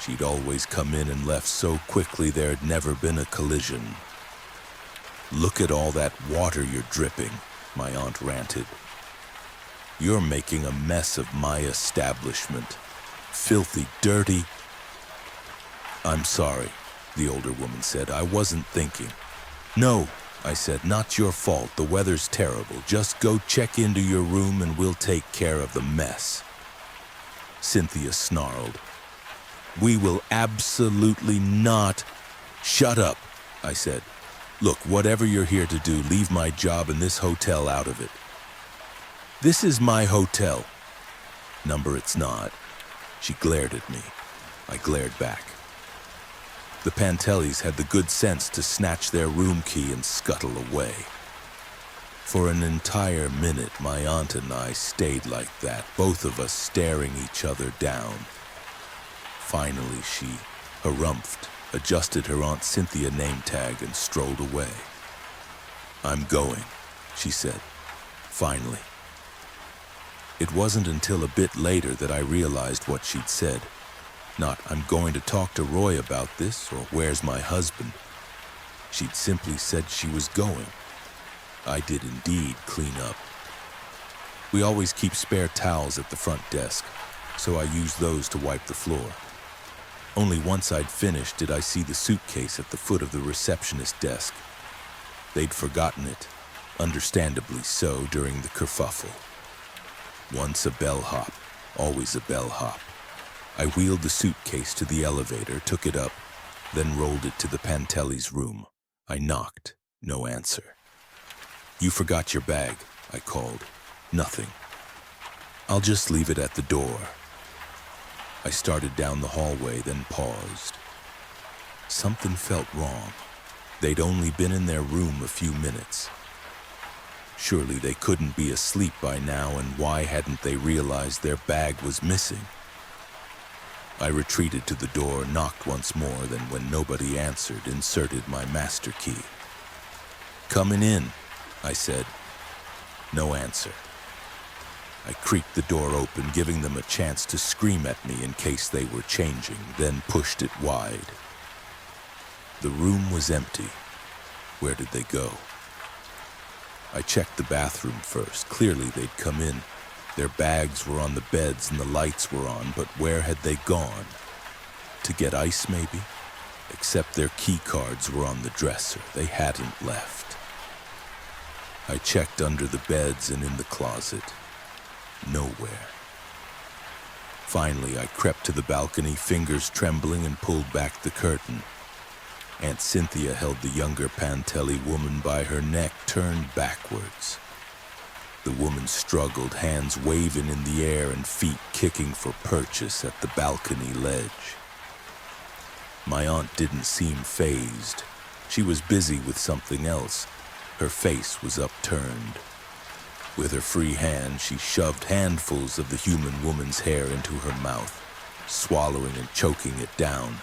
She'd always come in and left so quickly there'd never been a collision. Look at all that water you're dripping, my aunt ranted. You're making a mess of my establishment. Filthy, dirty. I'm sorry, the older woman said. I wasn't thinking. No, I said, not your fault. The weather's terrible. Just go check into your room and we'll take care of the mess. Cynthia snarled. We will absolutely not. Shut up, I said. Look, whatever you're here to do, leave my job and this hotel out of it. This is my hotel. Number it's not. She glared at me. I glared back. The Pantellis had the good sense to snatch their room key and scuttle away. For an entire minute, my aunt and I stayed like that, both of us staring each other down. Finally, she harumphed, adjusted her Aunt Cynthia name tag, and strolled away. I'm going, she said, finally. It wasn't until a bit later that I realized what she'd said. Not, I'm going to talk to Roy about this, or where's my husband. She'd simply said she was going. I did indeed clean up. We always keep spare towels at the front desk, so I used those to wipe the floor. Only once I'd finished did I see the suitcase at the foot of the receptionist desk. They'd forgotten it, understandably so, during the kerfuffle. Once a bellhop, always a bellhop. I wheeled the suitcase to the elevator, took it up, then rolled it to the Pantellis' room. I knocked, no answer. You forgot your bag, I called. Nothing. I'll just leave it at the door. I started down the hallway, then paused. Something felt wrong. They'd only been in their room a few minutes. Surely they couldn't be asleep by now, and why hadn't they realized their bag was missing? I retreated to the door, knocked once more, then when nobody answered, inserted my master key. Coming in, I said. No answer. I creaked the door open, giving them a chance to scream at me in case they were changing, then pushed it wide. The room was empty. Where did they go? I checked the bathroom first. Clearly they'd come in. Their bags were on the beds and the lights were on, but where had they gone? To get ice, maybe? Except their key cards were on the dresser. They hadn't left. I checked under the beds and in the closet. Nowhere. Finally, I crept to the balcony, fingers trembling, and pulled back the curtain. Aunt Cynthia held the younger Pantelli woman by her neck, turned backwards. The woman struggled, hands waving in the air and feet kicking for purchase at the balcony ledge. My aunt didn't seem fazed. She was busy with something else. Her face was upturned. With her free hand, she shoved handfuls of the human woman's hair into her mouth, swallowing and choking it down,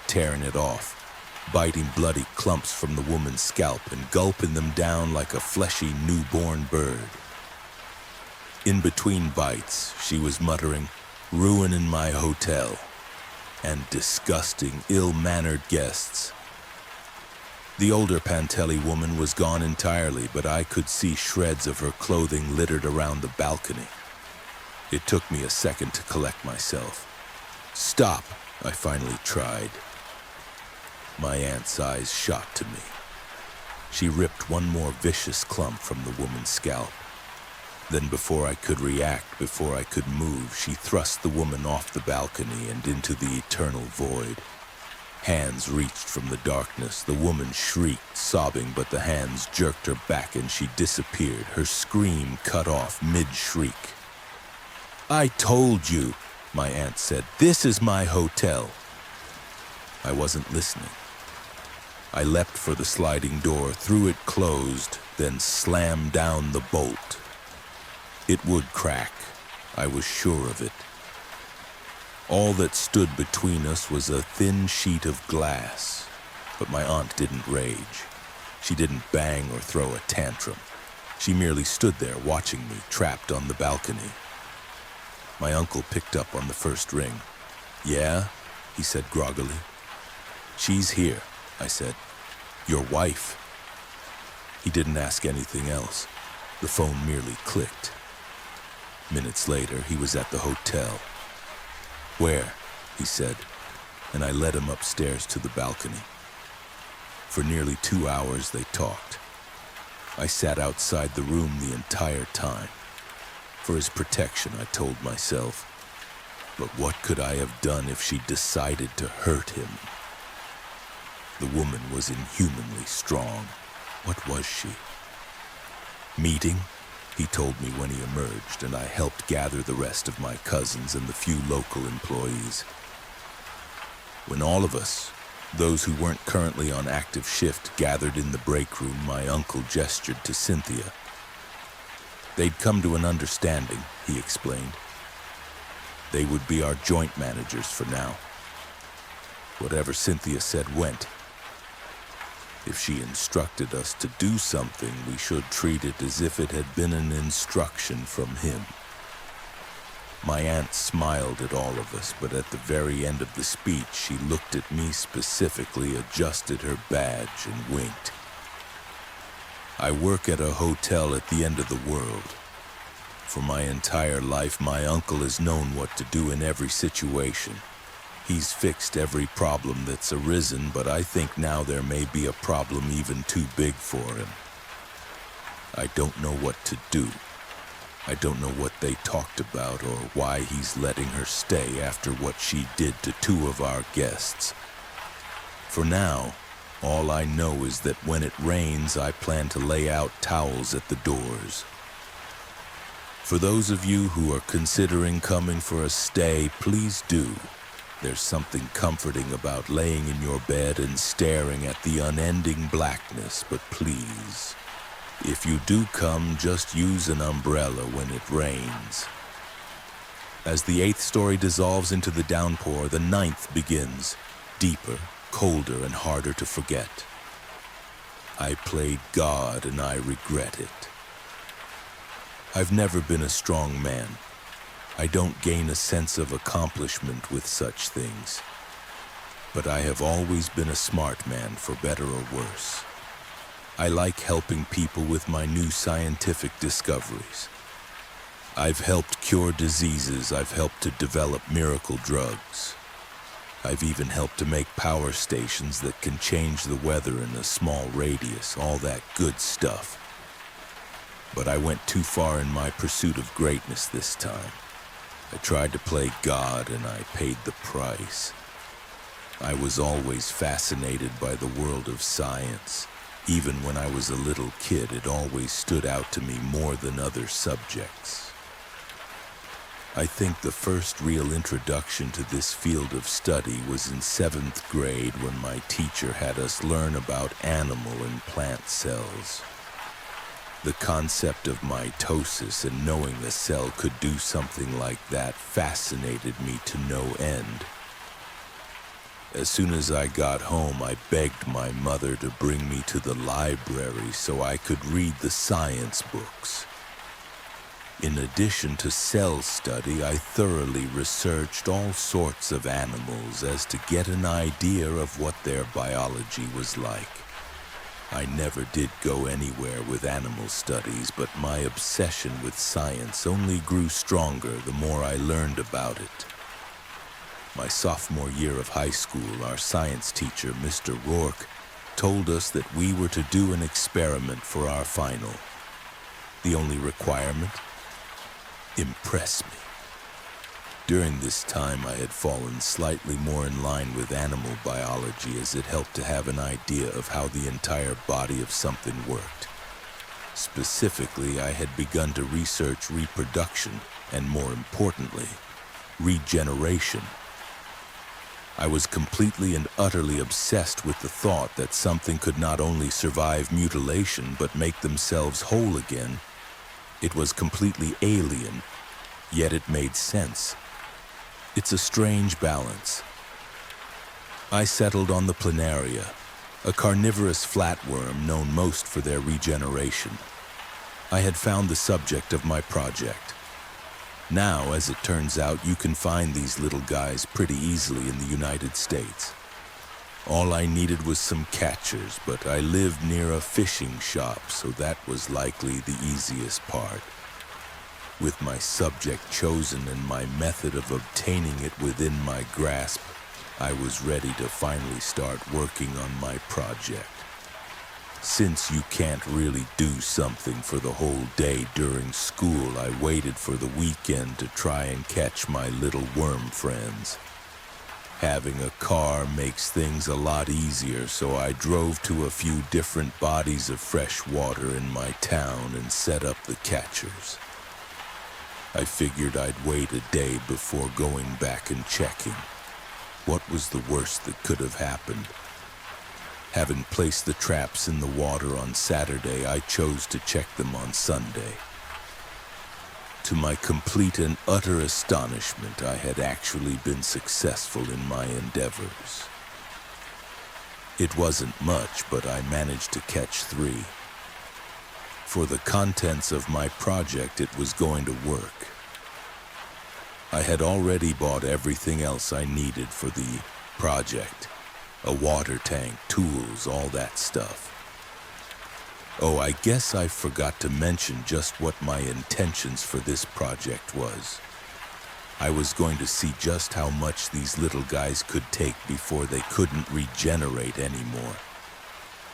tearing it off, biting bloody clumps from the woman's scalp and gulping them down like a fleshy newborn bird. In between bites, she was muttering, "Ruining my hotel," and disgusting, ill-mannered guests. The older Pantelli woman was gone entirely, but I could see shreds of her clothing littered around the balcony. It took me a second to collect myself. "Stop," I finally tried. My aunt's eyes shot to me. She ripped one more vicious clump from the woman's scalp. Then before I could react, before I could move, she thrust the woman off the balcony and into the eternal void. Hands reached from the darkness. The woman shrieked, sobbing, but the hands jerked her back and she disappeared, her scream cut off mid-shriek. "I told you," my aunt said. "This is my hotel." I wasn't listening. I leapt for the sliding door, threw it closed, then slammed down the bolt. It would crack. I was sure of it. All that stood between us was a thin sheet of glass, but my aunt didn't rage. She didn't bang or throw a tantrum. She merely stood there watching me, trapped on the balcony. My uncle picked up on the first ring. "Yeah?" he said groggily. "She's here," I said. "Your wife." He didn't ask anything else. The phone merely clicked. Minutes later, he was at the hotel. "Where?" he said, and I led him upstairs to the balcony. For nearly 2 hours they talked. I sat outside the room the entire time. For his protection, I told myself. But what could I have done if she decided to hurt him? The woman was inhumanly strong. What was she? "Meeting?" he told me when he emerged, and I helped gather the rest of my cousins and the few local employees. When all of us, those who weren't currently on active shift, gathered in the break room, my uncle gestured to Cynthia. They'd come to an understanding, he explained. They would be our joint managers for now. Whatever Cynthia said went. If she instructed us to do something, we should treat it as if it had been an instruction from him. My aunt smiled at all of us, but at the very end of the speech, she looked at me specifically, adjusted her badge, and winked. I work at a hotel at the end of the world. For my entire life, my uncle has known what to do in every situation. He's fixed every problem that's arisen, but I think now there may be a problem even too big for him. I don't know what to do. I don't know what they talked about or why he's letting her stay after what she did to 2 of our guests. For now, all I know is that when it rains, I plan to lay out towels at the doors. For those of you who are considering coming for a stay, please do. There's something comforting about laying in your bed and staring at the unending blackness, but please, if you do come, just use an umbrella when it rains. As the 8th story dissolves into the downpour, the 9th begins, deeper, colder, and harder to forget. I played God and I regret it. I've never been a strong man. I don't gain a sense of accomplishment with such things. But I have always been a smart man, for better or worse. I like helping people with my new scientific discoveries. I've helped cure diseases. I've helped to develop miracle drugs. I've even helped to make power stations that can change the weather in a small radius, all that good stuff. But I went too far in my pursuit of greatness this time. I tried to play God and I paid the price. I was always fascinated by the world of science. Even when I was a little kid, it always stood out to me more than other subjects. I think the first real introduction to this field of study was in 7th grade when my teacher had us learn about animal and plant cells. The concept of mitosis and knowing a cell could do something like that fascinated me to no end. As soon as I got home, I begged my mother to bring me to the library so I could read the science books. In addition to cell study, I thoroughly researched all sorts of animals as to get an idea of what their biology was like. I never did go anywhere with animal studies, but my obsession with science only grew stronger the more I learned about it. My sophomore year of high school, our science teacher, Mr. Rourke, told us that we were to do an experiment for our final. The only requirement? Impress me. During this time, I had fallen slightly more in line with animal biology, as it helped to have an idea of how the entire body of something worked. Specifically, I had begun to research reproduction and, more importantly, regeneration. I was completely and utterly obsessed with the thought that something could not only survive mutilation but make themselves whole again. It was completely alien, yet it made sense. It's a strange balance. I settled on the planaria, a carnivorous flatworm known most for their regeneration. I had found the subject of my project. Now, as it turns out, you can find these little guys pretty easily in the United States. All I needed was some catchers, but I lived near a fishing shop, so that was likely the easiest part. With my subject chosen and my method of obtaining it within my grasp, I was ready to finally start working on my project. Since you can't really do something for the whole day during school, I waited for the weekend to try and catch my little worm friends. Having a car makes things a lot easier, so I drove to a few different bodies of fresh water in my town and set up the catchers. I figured I'd wait a day before going back and checking. What was the worst that could have happened? Having placed the traps in the water on Saturday, I chose to check them on Sunday. To my complete and utter astonishment, I had actually been successful in my endeavors. It wasn't much, but I managed to catch 3. For the contents of my project, it was going to work. I had already bought everything else I needed for the project. A water tank, tools, all that stuff. Oh, I guess I forgot to mention just what my intentions for this project was. I was going to see just how much these little guys could take before they couldn't regenerate anymore.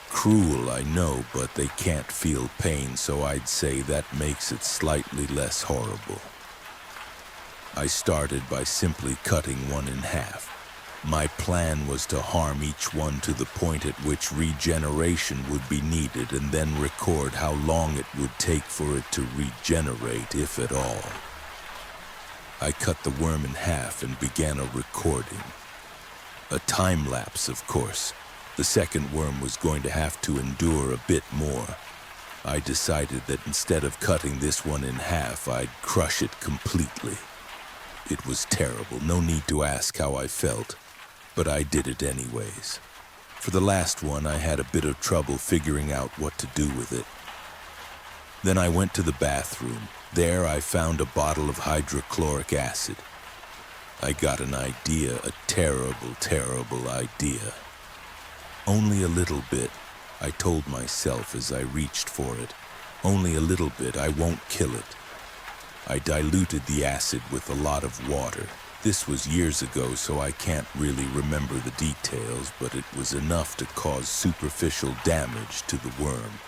Cruel, I know, but they can't feel pain, so I'd say that makes it slightly less horrible. I started by simply cutting one in half. My plan was to harm each one to the point at which regeneration would be needed, and then record how long it would take for it to regenerate, if at all. I cut the worm in half and began a recording. A time lapse, of course. The second worm was going to have to endure a bit more. I decided that instead of cutting this one in half, I'd crush it completely. It was terrible, no need to ask how I felt, but I did it anyways. For the last one, I had a bit of trouble figuring out what to do with it. Then I went to the bathroom. There I found a bottle of hydrochloric acid. I got an idea, a terrible, terrible idea. Only a little bit, I told myself as I reached for it. Only a little bit, I won't kill it. I diluted the acid with a lot of water. This was years ago, so I can't really remember the details, but it was enough to cause superficial damage to the worm.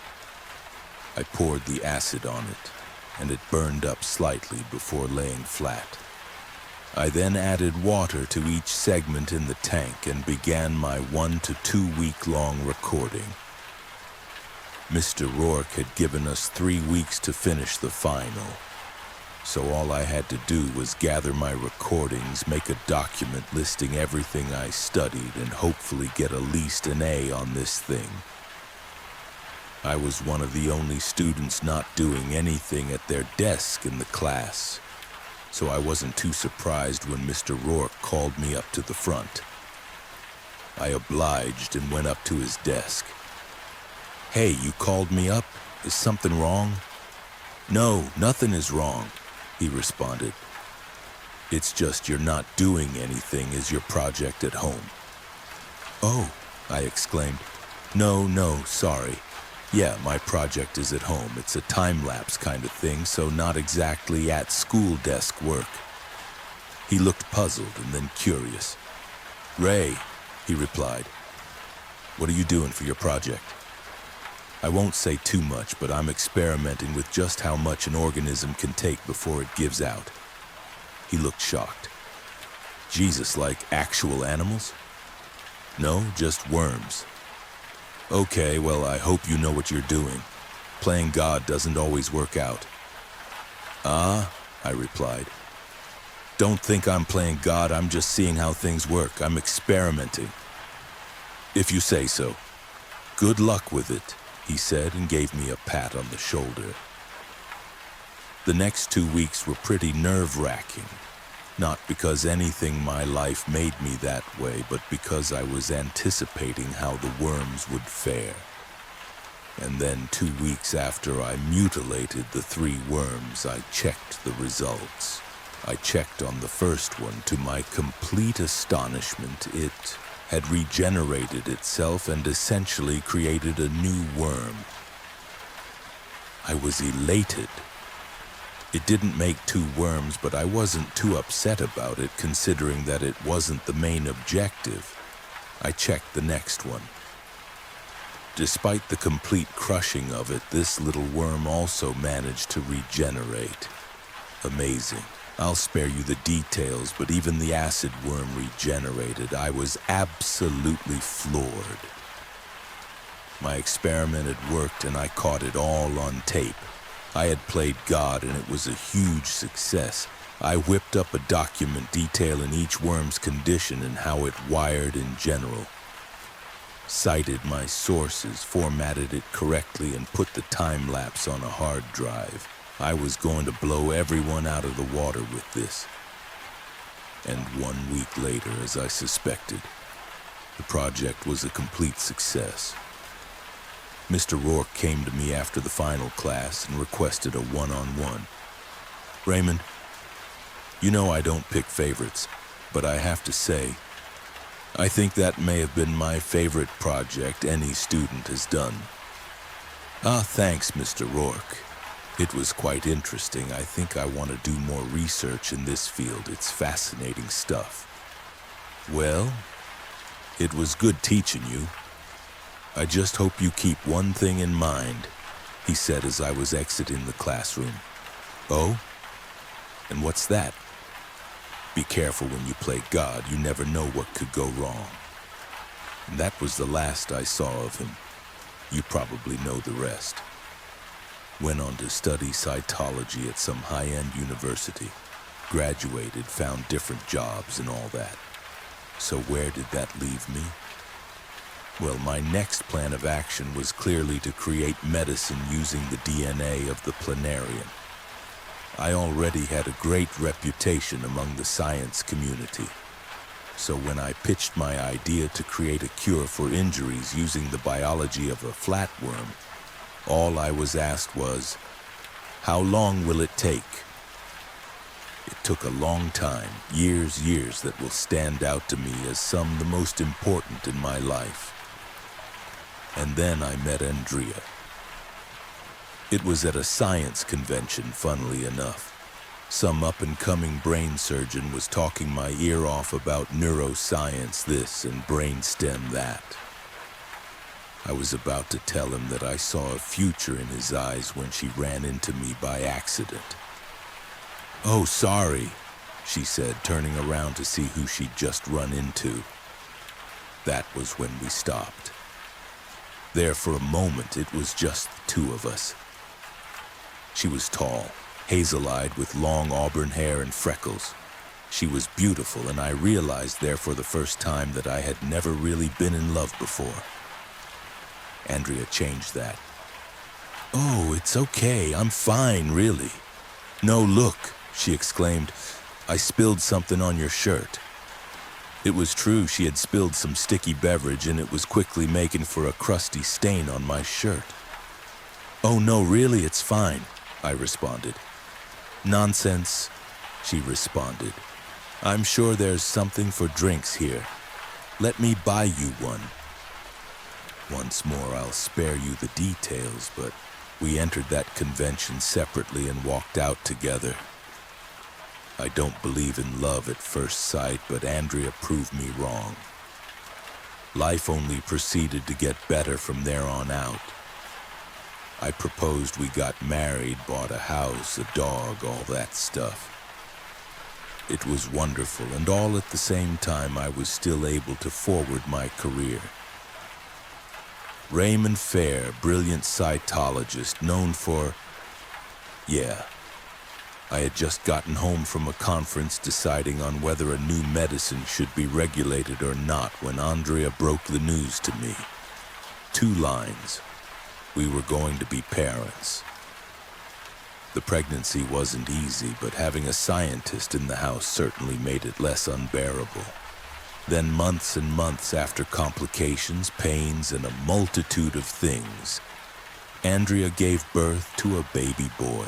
I poured the acid on it, and it burned up slightly before laying flat. I then added water to each segment in the tank and began my 1 to 2 week long recording. Mr. Rourke had given us 3 weeks to finish the final. So all I had to do was gather my recordings, make a document listing everything I studied, and hopefully get at least an A on this thing. I was one of the only students not doing anything at their desk in the class, so I wasn't too surprised when Mr. Rourke called me up to the front. I obliged and went up to his desk. "Hey, you called me up? Is something wrong?" "No, nothing is wrong," he responded. "It's just you're not doing anything as your project at home." "Oh," I exclaimed. No, sorry. Yeah, my project is at home. It's a time-lapse kind of thing, so not exactly at school desk work." He looked puzzled and then curious. "Ray," he replied. What are you doing for your project? I won't say too much, but I'm experimenting with just how much an organism can take before it gives out. He looked shocked. Jesus, like actual animals? No, just worms. Okay, well, I hope you know what you're doing. Playing God doesn't always work out. Ah, I replied. Don't think I'm playing God, I'm just seeing how things work. I'm experimenting. If you say so. Good luck with it, he said and gave me a pat on the shoulder. The next 2 weeks were pretty nerve-wracking. Not because anything in my life made me that way, but because I was anticipating how the worms would fare. And then 2 weeks after I mutilated the 3 worms, I checked the results. I checked on the first one. To my complete astonishment, it had regenerated itself and essentially created a new worm. I was elated. It didn't make 2 worms, but I wasn't too upset about it, considering that it wasn't the main objective. I checked the next one. Despite the complete crushing of it, this little worm also managed to regenerate. Amazing. I'll spare you the details, but even the acid worm regenerated. I was absolutely floored. My experiment had worked, and I caught it all on tape. I had played God, and it was a huge success. I whipped up a document detailing each worm's condition and how it wired in general. Cited my sources, formatted it correctly, and put the time-lapse on a hard drive. I was going to blow everyone out of the water with this. And 1 week later, as I suspected, the project was a complete success. Mr. Rourke came to me after the final class and requested a one-on-one. Raymond, you know I don't pick favorites, but I have to say, I think that may have been my favorite project any student has done. Ah, thanks, Mr. Rourke. It was quite interesting. I think I want to do more research in this field. It's fascinating stuff. Well, it was good teaching you. I just hope you keep one thing in mind, he said as I was exiting the classroom. Oh? And what's that? Be careful when you play God. You never know what could go wrong. And that was the last I saw of him. You probably know the rest. Went on to study cytology at some high-end university. Graduated, found different jobs and all that. So where did that leave me? Well, my next plan of action was clearly to create medicine using the DNA of the planarian. I already had a great reputation among the science community. So when I pitched my idea to create a cure for injuries using the biology of a flatworm, all I was asked was, how long will it take? It took a long time, years that will stand out to me as some of the most important in my life. And then I met Andrea. It was at a science convention, funnily enough. Some up-and-coming brain surgeon was talking my ear off about neuroscience this and brainstem that. I was about to tell him that I saw a future in his eyes when she ran into me by accident. Oh, sorry, she said, turning around to see who she'd just run into. That was when we stopped. There for a moment, it was just the 2 of us. She was tall, hazel-eyed with long auburn hair and freckles. She was beautiful, and I realized there for the first time that I had never really been in love before. Andrea changed that. Oh, it's okay. I'm fine, really. No, look, she exclaimed. I spilled something on your shirt. It was true, she had spilled some sticky beverage, and it was quickly making for a crusty stain on my shirt. Oh, no, really, it's fine, I responded. Nonsense, she responded. I'm sure there's something for drinks here. Let me buy you one. Once more, I'll spare you the details, but we entered that convention separately and walked out together. I don't believe in love at first sight, but Andrea proved me wrong. Life only proceeded to get better from there on out. I proposed, we got married, bought a house, a dog, all that stuff. It was wonderful, and all at the same time I was still able to forward my career. Raymond Fair, brilliant cytologist, known for... I had just gotten home from a conference deciding on whether a new medicine should be regulated or not when Andrea broke the news to me. 2 lines. We were going to be parents. The pregnancy wasn't easy, but having a scientist in the house certainly made it less unbearable. Then months and months after complications, pains, and a multitude of things, Andrea gave birth to a baby boy.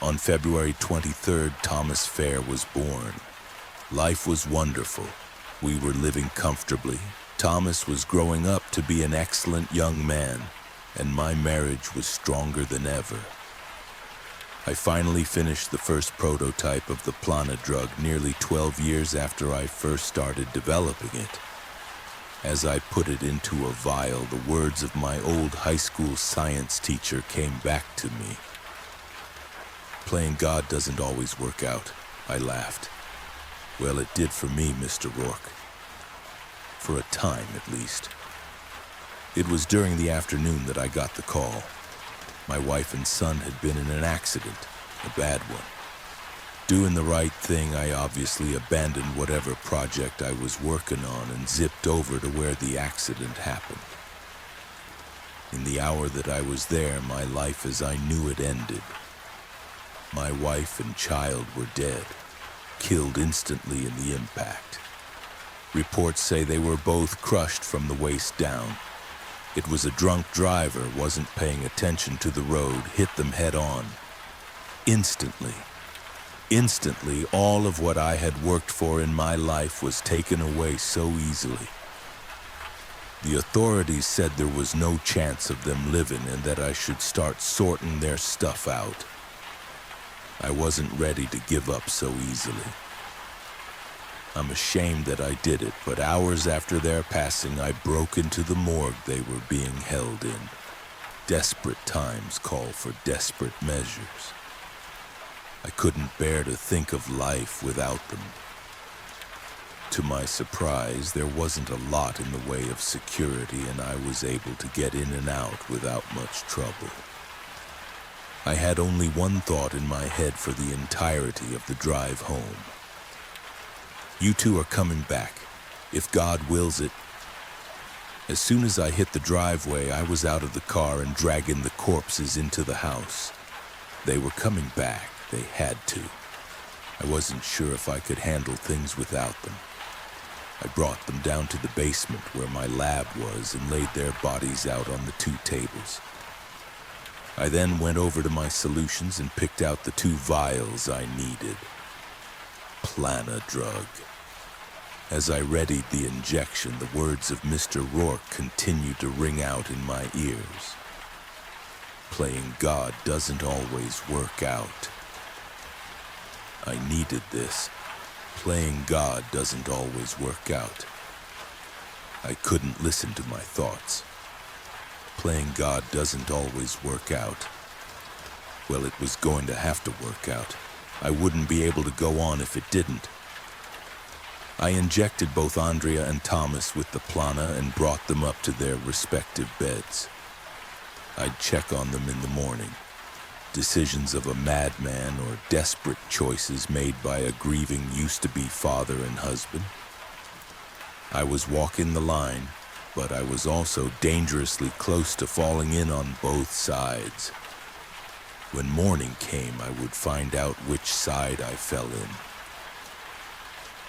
On February 23rd, Thomas Fair was born. Life was wonderful. We were living comfortably. Thomas was growing up to be an excellent young man, and my marriage was stronger than ever. I finally finished the first prototype of the Plana drug nearly 12 years after I first started developing it. As I put it into a vial, the words of my old high school science teacher came back to me. Playing God doesn't always work out, I laughed. Well, it did for me, Mr. Rourke. For a time, at least. It was during the afternoon that I got the call. My wife and son had been in an accident, a bad one. Doing the right thing, I obviously abandoned whatever project I was working on and zipped over to where the accident happened. In the hour that I was there, my life as I knew it ended. My wife and child were dead, killed instantly in the impact. Reports say they were both crushed from the waist down. It was a drunk driver, wasn't paying attention to the road, hit them head on. Instantly, all of what I had worked for in my life was taken away so easily. The authorities said there was no chance of them living and that I should start sorting their stuff out. I wasn't ready to give up so easily. I'm ashamed that I did it, but hours after their passing, I broke into the morgue they were being held in. Desperate times call for desperate measures. I couldn't bear to think of life without them. To my surprise, there wasn't a lot in the way of security, and I was able to get in and out without much trouble. I had only one thought in my head for the entirety of the drive home. You two are coming back, if God wills it. As soon as I hit the driveway, I was out of the car and dragging the corpses into the house. They were coming back, they had to. I wasn't sure if I could handle things without them. I brought them down to the basement where my lab was and laid their bodies out on the 2 tables. I then went over to my solutions and picked out the 2 vials I needed. Plana drug. As I readied the injection, the words of Mr. Rourke continued to ring out in my ears. Playing God doesn't always work out. I needed this. Playing God doesn't always work out. I couldn't listen to my thoughts. Playing God doesn't always work out. Well, it was going to have to work out. I wouldn't be able to go on if it didn't. I injected both Andrea and Thomas with the Plana and brought them up to their respective beds. I'd check on them in the morning. Decisions of a madman or desperate choices made by a grieving used-to-be father and husband. I was walking the line, but I was also dangerously close to falling in on both sides. When morning came, I would find out which side I fell in.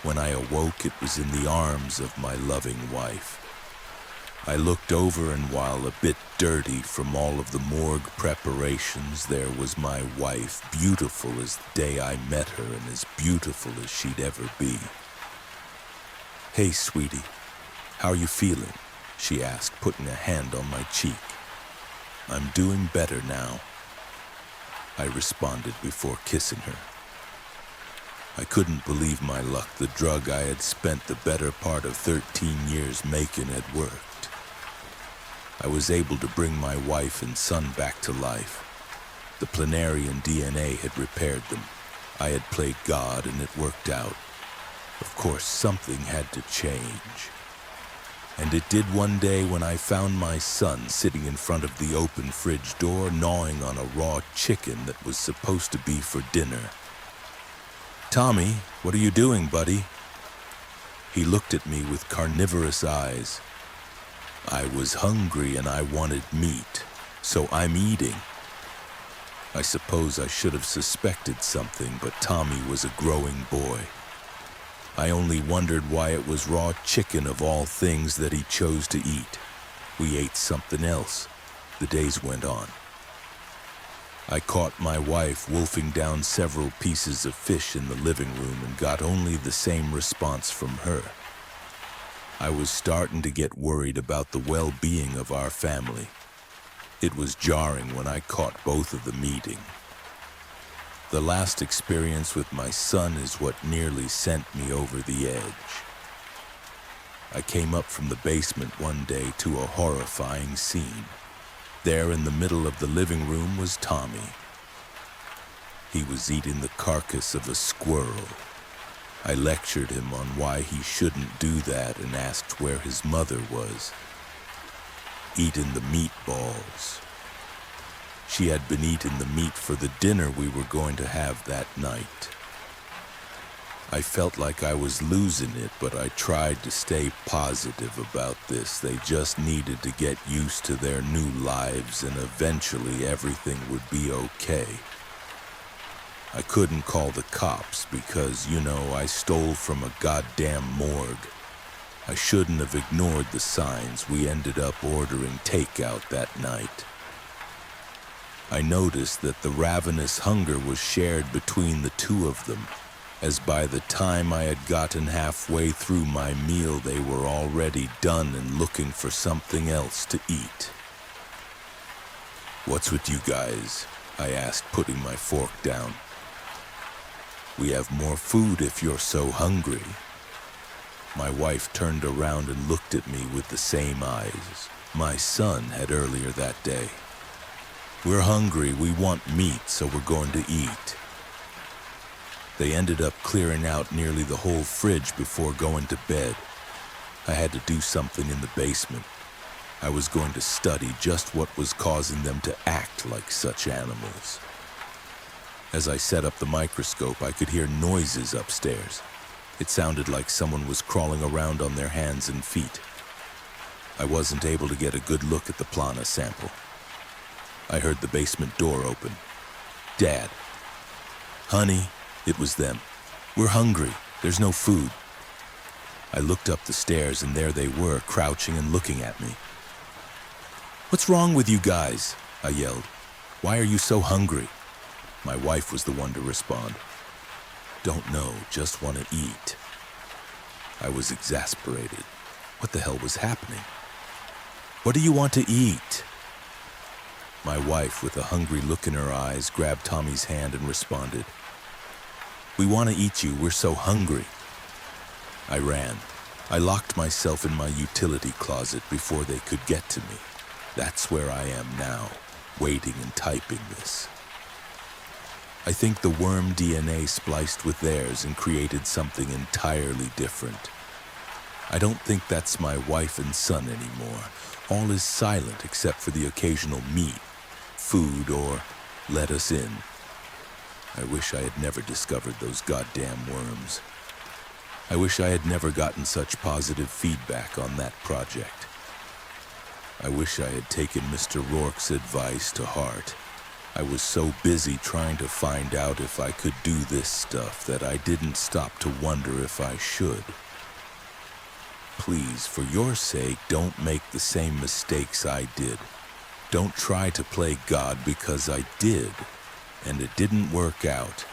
When I awoke, it was in the arms of my loving wife. I looked over, and while a bit dirty from all of the morgue preparations, there was my wife, beautiful as the day I met her and as beautiful as she'd ever be. "Hey, sweetie, how are you feeling?" she asked, putting a hand on my cheek. "I'm doing better now," I responded before kissing her. I couldn't believe my luck. The drug I had spent the better part of 13 years making had worked. I was able to bring my wife and son back to life. The planarian DNA had repaired them. I had played God and it worked out. Of course, something had to change. And it did one day when I found my son sitting in front of the open fridge door, gnawing on a raw chicken that was supposed to be for dinner. "Tommy, what are you doing, buddy?" He looked at me with carnivorous eyes. I was hungry and I wanted meat, so I'm eating. I suppose I should have suspected something, but Tommy was a growing boy. I only wondered why it was raw chicken of all things that he chose to eat. We ate something else. The days went on. I caught my wife wolfing down several pieces of fish in the living room and got only the same response from her. I was starting to get worried about the well-being of our family. It was jarring when I caught both of them eating. The last experience with my son is what nearly sent me over the edge. I came up from the basement one day to a horrifying scene. There in the middle of the living room was Tommy. He was eating the carcass of a squirrel. I lectured him on why he shouldn't do that and asked where his mother was. Eating the meatballs. She had been eating the meat for the dinner we were going to have that night. I felt like I was losing it, but I tried to stay positive about this. They just needed to get used to their new lives and eventually everything would be okay. I couldn't call the cops because, I stole from a goddamn morgue. I shouldn't have ignored the signs. We ended up ordering takeout that night. I noticed that the ravenous hunger was shared between the two of them, as by the time I had gotten halfway through my meal, they were already done and looking for something else to eat. "What's with you guys?" I asked, putting my fork down. "We have more food if you're so hungry." My wife turned around and looked at me with the same eyes my son had earlier that day. "We're hungry, we want meat, so we're going to eat." They ended up clearing out nearly the whole fridge before going to bed. I had to do something in the basement. I was going to study just what was causing them to act like such animals. As I set up the microscope, I could hear noises upstairs. It sounded like someone was crawling around on their hands and feet. I wasn't able to get a good look at the Plana sample. I heard the basement door open. "Dad." "Honey," it was them. "We're hungry. There's no food." I looked up the stairs and there they were, crouching and looking at me. "What's wrong with you guys?" I yelled. "Why are you so hungry?" My wife was the one to respond. "Don't know, just want to eat." I was exasperated. What the hell was happening? "What do you want to eat?" My wife, with a hungry look in her eyes, grabbed Tommy's hand and responded, "We want to eat you, we're so hungry." I ran. I locked myself in my utility closet before they could get to me. That's where I am now, waiting and typing this. I think the worm DNA spliced with theirs and created something entirely different. I don't think that's my wife and son anymore. All is silent except for the occasional meat, food, or "let us in." I wish I had never discovered those goddamn worms. I wish I had never gotten such positive feedback on that project. I wish I had taken Mr. Rourke's advice to heart. I was so busy trying to find out if I could do this stuff that I didn't stop to wonder if I should. Please, for your sake, don't make the same mistakes I did. Don't try to play God because I did, and it didn't work out.